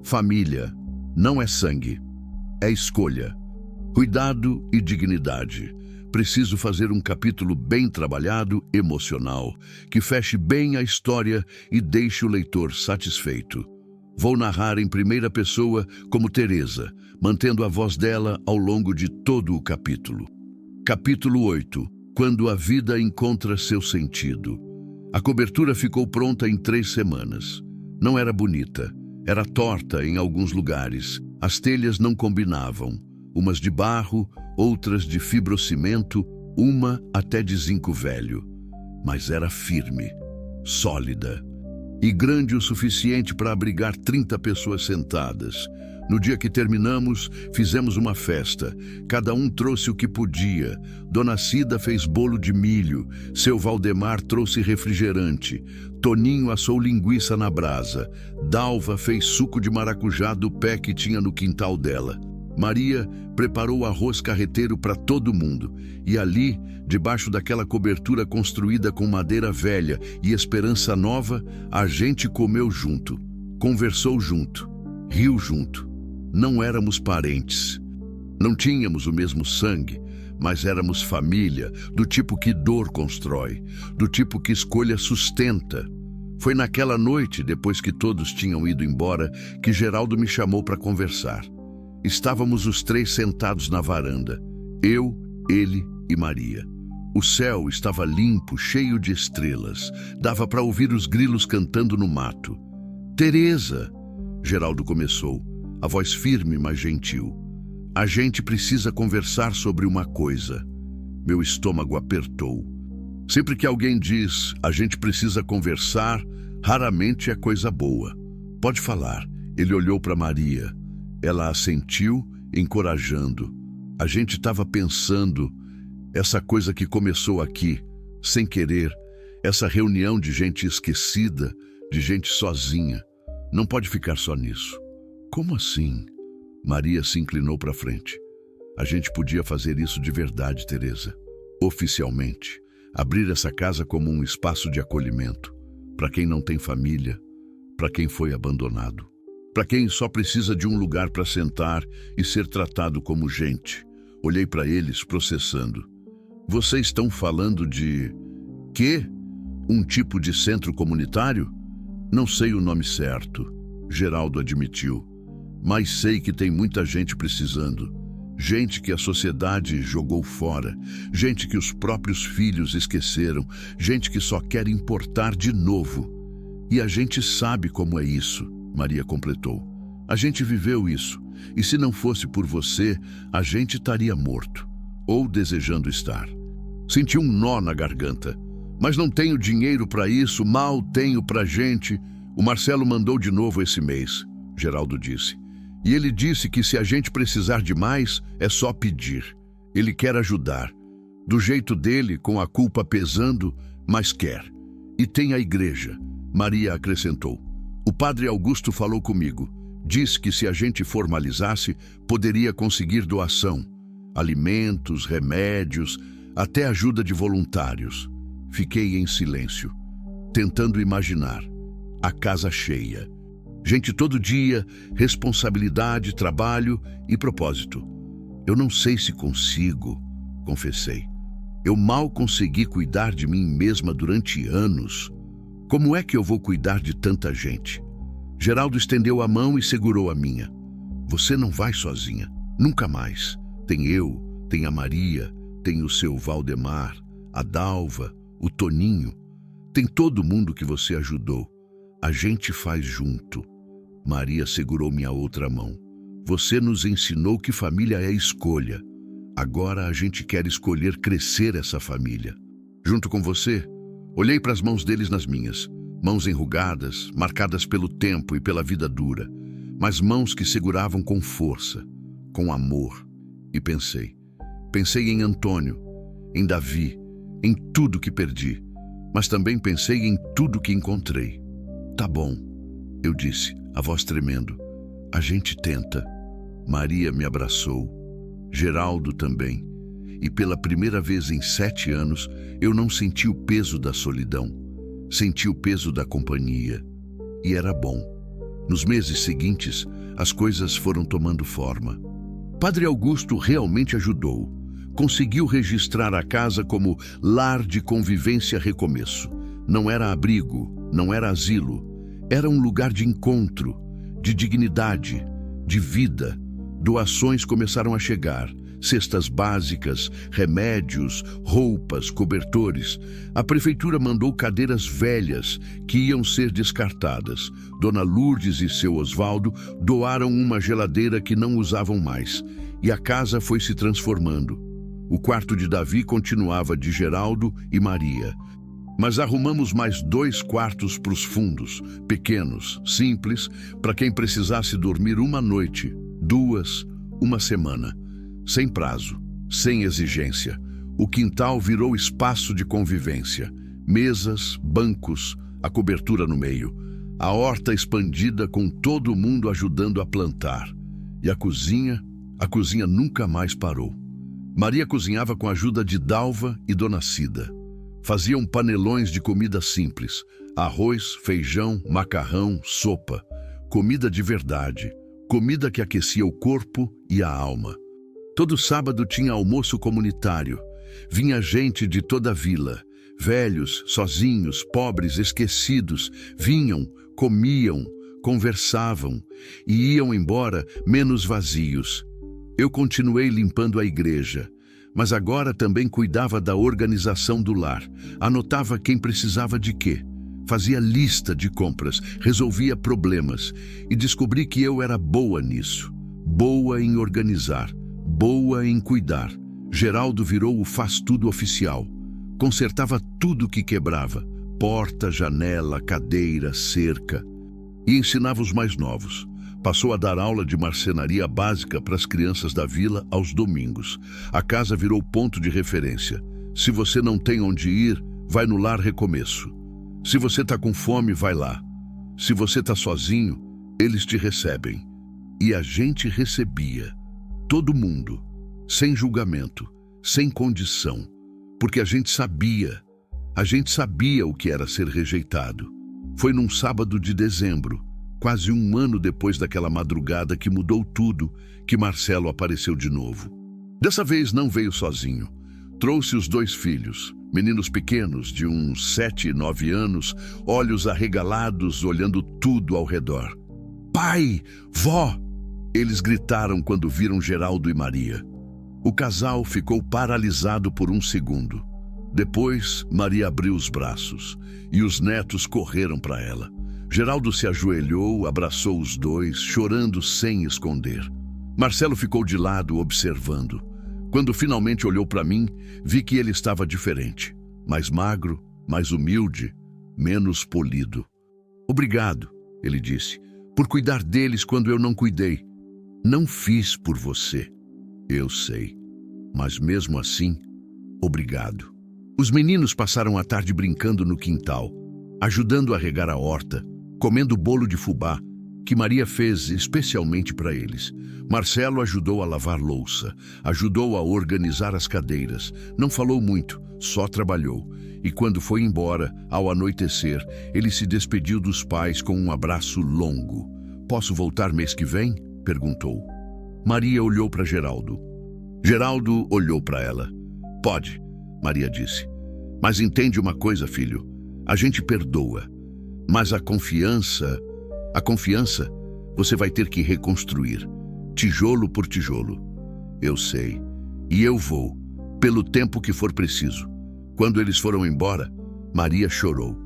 Família não é sangue, é escolha. Cuidado e dignidade. Preciso fazer um capítulo bem trabalhado, emocional, que feche bem a história e deixe o leitor satisfeito. Vou narrar em primeira pessoa como Teresa, mantendo a voz dela ao longo de todo o capítulo. Capítulo 8. Quando a vida encontra seu sentido. A cobertura ficou pronta em 3 semanas. Não era bonita, era torta em alguns lugares. As telhas não combinavam. Umas de barro, outras de fibrocimento, uma até de zinco velho. Mas era firme, sólida e grande o suficiente para abrigar 30 pessoas sentadas. No dia que terminamos, fizemos uma festa. Cada um trouxe o que podia. Dona Cida fez bolo de milho. Seu Valdemar trouxe refrigerante. Toninho assou linguiça na brasa. Dalva fez suco de maracujá do pé que tinha no quintal dela. Maria preparou arroz carreteiro para todo mundo. E ali, debaixo daquela cobertura construída com madeira velha e esperança nova, a gente comeu junto, conversou junto, riu junto. Não éramos parentes. Não tínhamos o mesmo sangue, mas éramos família, do tipo que dor constrói, do tipo que escolha sustenta. Foi naquela noite, depois que todos tinham ido embora, que Geraldo me chamou para conversar. Estávamos os 3 sentados na varanda, eu, ele e Maria. O céu estava limpo, cheio de estrelas. Dava para ouvir os grilos cantando no mato. Teresa, Geraldo começou, a voz firme, mas gentil. A gente precisa conversar sobre uma coisa. Meu estômago apertou. Sempre que alguém diz, a gente precisa conversar, raramente é coisa boa. Pode falar. Ele olhou para Maria. Ela assentiu, encorajando. A gente estava pensando, essa coisa que começou aqui, sem querer, essa reunião de gente esquecida, de gente sozinha. Não pode ficar só nisso. Como assim? Maria se inclinou para frente. A gente podia fazer isso de verdade, Teresa. Oficialmente. Abrir essa casa como um espaço de acolhimento. Para quem não tem família, para quem foi abandonado. Para quem só precisa de um lugar para sentar e ser tratado como gente. Olhei para eles, processando. Vocês estão falando de... quê? Um tipo de centro comunitário? Não sei o nome certo, Geraldo admitiu. Mas sei que tem muita gente precisando. gente que a sociedade jogou fora, gente que os próprios filhos esqueceram, gente que só quer importar de novo. E a gente sabe como é isso, Maria completou. A gente viveu isso, e se não fosse por você, a gente estaria morto, ou desejando estar. Senti um nó na garganta. Mas não tenho dinheiro para isso, mal tenho para gente. O Marcelo mandou de novo esse mês, Geraldo disse. E ele disse que se a gente precisar de mais, é só pedir. Ele quer ajudar. Do jeito dele, com a culpa pesando, mas quer. E tem a igreja, Maria acrescentou. O padre Augusto falou comigo. Disse que se a gente formalizasse, poderia conseguir doação. Alimentos, remédios, até ajuda de voluntários. Fiquei em silêncio, tentando imaginar. A casa cheia. Gente todo dia, responsabilidade, trabalho e propósito. Eu não sei se consigo, confessei. Eu mal consegui cuidar de mim mesma durante anos. Como é que eu vou cuidar de tanta gente? Geraldo estendeu a mão e segurou a minha. Você não vai sozinha, nunca mais. Tem eu, tem a Maria, tem o seu Valdemar, a Dalva, o Toninho. Tem todo mundo que você ajudou. A gente faz junto. Maria segurou minha outra mão. Você nos ensinou que família é escolha. Agora a gente quer escolher crescer essa família. Junto com você, olhei para as mãos deles nas minhas. Mãos enrugadas, marcadas pelo tempo e pela vida dura. Mas mãos que seguravam com força, com amor. E pensei. Pensei em Antônio, em Davi, em tudo que perdi. Mas também pensei em tudo que encontrei. Tá bom, eu disse, a voz tremendo. A gente tenta. Maria me abraçou. Geraldo também. E pela primeira vez em 7 anos, eu não senti o peso da solidão. Senti o peso da companhia. E era bom. Nos meses seguintes, as coisas foram tomando forma. Padre Augusto realmente ajudou. Conseguiu registrar a casa como lar de convivência recomeço. Não era abrigo, não era asilo. Era um lugar de encontro, de dignidade, de vida. Doações começaram a chegar. Cestas básicas, remédios, roupas, cobertores. A prefeitura mandou cadeiras velhas que iam ser descartadas. Dona Lourdes e seu Osvaldo doaram uma geladeira que não usavam mais. E a casa foi se transformando. O quarto de Davi continuava de Geraldo e Maria. Mas arrumamos mais 2 quartos para os fundos, pequenos, simples, para quem precisasse dormir uma noite, 2, uma semana. Sem prazo, sem exigência. O quintal virou espaço de convivência. Mesas, bancos, a cobertura no meio. A horta expandida com todo mundo ajudando a plantar. E a cozinha nunca mais parou. Maria cozinhava com a ajuda de Dalva e Dona Cida. Faziam panelões de comida simples. Arroz, feijão, macarrão, sopa. Comida de verdade. Comida que aquecia o corpo e a alma. Todo sábado tinha almoço comunitário. Vinha gente de toda a vila. Velhos, sozinhos, pobres, esquecidos. Vinham, comiam, conversavam e iam embora menos vazios. Eu continuei limpando a igreja, mas agora também cuidava da organização do lar. Anotava quem precisava de quê. Fazia lista de compras, resolvia problemas e descobri que eu era boa nisso. Boa em organizar. Boa em cuidar. Geraldo virou o faz-tudo oficial. Consertava tudo que quebrava. Porta, janela, cadeira, cerca. E ensinava os mais novos. Passou a dar aula de marcenaria básica para as crianças da vila aos domingos. A casa virou ponto de referência. Se você não tem onde ir, vai no Lar Recomeço. Se você está com fome, vai lá. Se você está sozinho, eles te recebem. E a gente recebia. Todo mundo, sem julgamento, sem condição, porque a gente sabia o que era ser rejeitado. Foi num sábado de dezembro, quase 1 ano depois daquela madrugada que mudou tudo, que Marcelo apareceu de novo. Dessa vez não veio sozinho. Trouxe os 2 filhos, meninos pequenos de uns 7 e 9 anos, olhos arregalados, olhando tudo ao redor. Pai! Vó! Eles gritaram quando viram Geraldo e Maria. O casal ficou paralisado por um segundo. Depois, Maria abriu os braços e os netos correram para ela. Geraldo se ajoelhou, abraçou os dois, chorando sem esconder. Marcelo ficou de lado, observando. Quando finalmente olhou para mim, vi que ele estava diferente. Mais magro, mais humilde, menos polido. Obrigado, ele disse, por cuidar deles quando eu não cuidei. Não fiz por você. Eu sei. Mas mesmo assim, obrigado. Os meninos passaram a tarde brincando no quintal, ajudando a regar a horta, comendo bolo de fubá, que Maria fez especialmente para eles. Marcelo ajudou a lavar louça, ajudou a organizar as cadeiras. Não falou muito, só trabalhou. E quando foi embora, ao anoitecer, ele se despediu dos pais com um abraço longo. Posso voltar mês que vem? Perguntou. Maria olhou para Geraldo. Geraldo olhou para ela. Pode, Maria disse. Mas entende uma coisa, filho. A gente perdoa. Mas a confiança, você vai ter que reconstruir. Tijolo por tijolo. Eu sei. E eu vou, pelo tempo que for preciso. Quando eles foram embora, Maria chorou.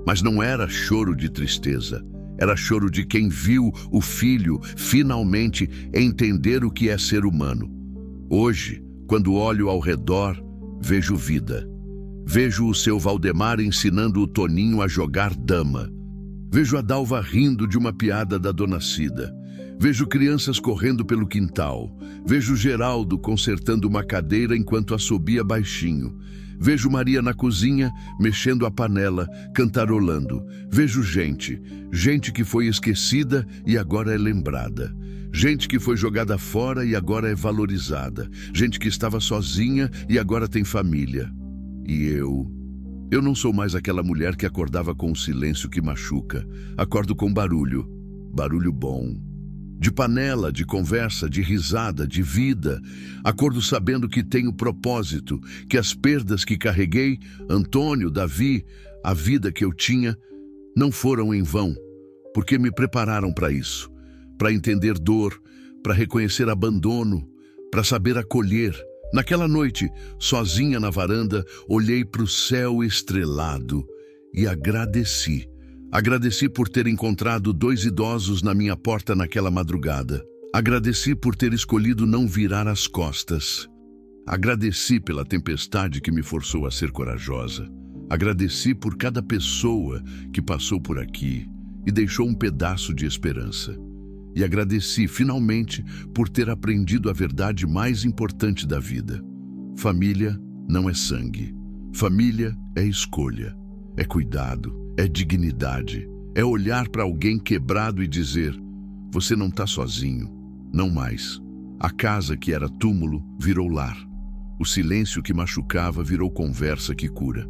Mas não era choro de tristeza. Era choro de quem viu o filho finalmente entender o que é ser humano. Hoje, quando olho ao redor, vejo vida. Vejo o seu Valdemar ensinando o Toninho a jogar dama. Vejo a Dalva rindo de uma piada da Dona Cida. Vejo crianças correndo pelo quintal. Vejo Geraldo consertando uma cadeira enquanto assobia baixinho. Vejo Maria na cozinha, mexendo a panela, cantarolando. Vejo gente que foi esquecida e agora é lembrada. Gente que foi jogada fora e agora é valorizada. Gente que estava sozinha e agora tem família. E eu não sou mais aquela mulher que acordava com o silêncio que machuca. Acordo com barulho bom. De panela, de conversa, de risada, de vida. Acordo sabendo que tenho propósito, que as perdas que carreguei, Antônio, Davi, a vida que eu tinha, não foram em vão, porque me prepararam para isso, para entender dor, para reconhecer abandono, para saber acolher. Naquela noite, sozinha na varanda, olhei para o céu estrelado e agradeci. Agradeci por ter encontrado 2 idosos na minha porta naquela madrugada. Agradeci por ter escolhido não virar as costas. Agradeci pela tempestade que me forçou a ser corajosa. Agradeci por cada pessoa que passou por aqui e deixou um pedaço de esperança. E agradeci, finalmente, por ter aprendido a verdade mais importante da vida. Família não é sangue. Família é escolha, é cuidado, é dignidade, é olhar para alguém quebrado e dizer: você não está sozinho, não mais. A casa que era túmulo virou lar. O silêncio que machucava virou conversa que cura.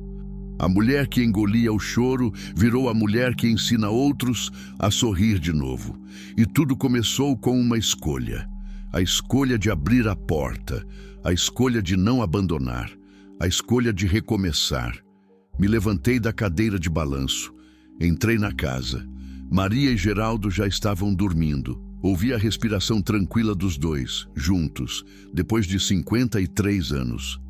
A mulher que engolia o choro virou a mulher que ensina outros a sorrir de novo. E tudo começou com uma escolha. A escolha de abrir a porta, a escolha de não abandonar, a escolha de recomeçar. Me levantei da cadeira de balanço. Entrei na casa. Maria e Geraldo já estavam dormindo. Ouvi a respiração tranquila dos dois, juntos, depois de 53 anos.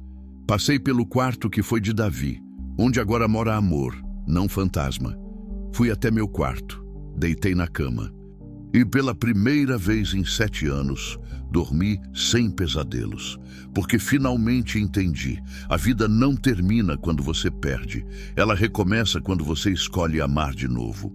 Passei pelo quarto que foi de Davi, onde agora mora amor, não fantasma. Fui até meu quarto, deitei na cama. E pela primeira vez em 7 anos, dormi sem pesadelos, porque finalmente entendi. A vida não termina quando você perde. Ela recomeça quando você escolhe amar de novo.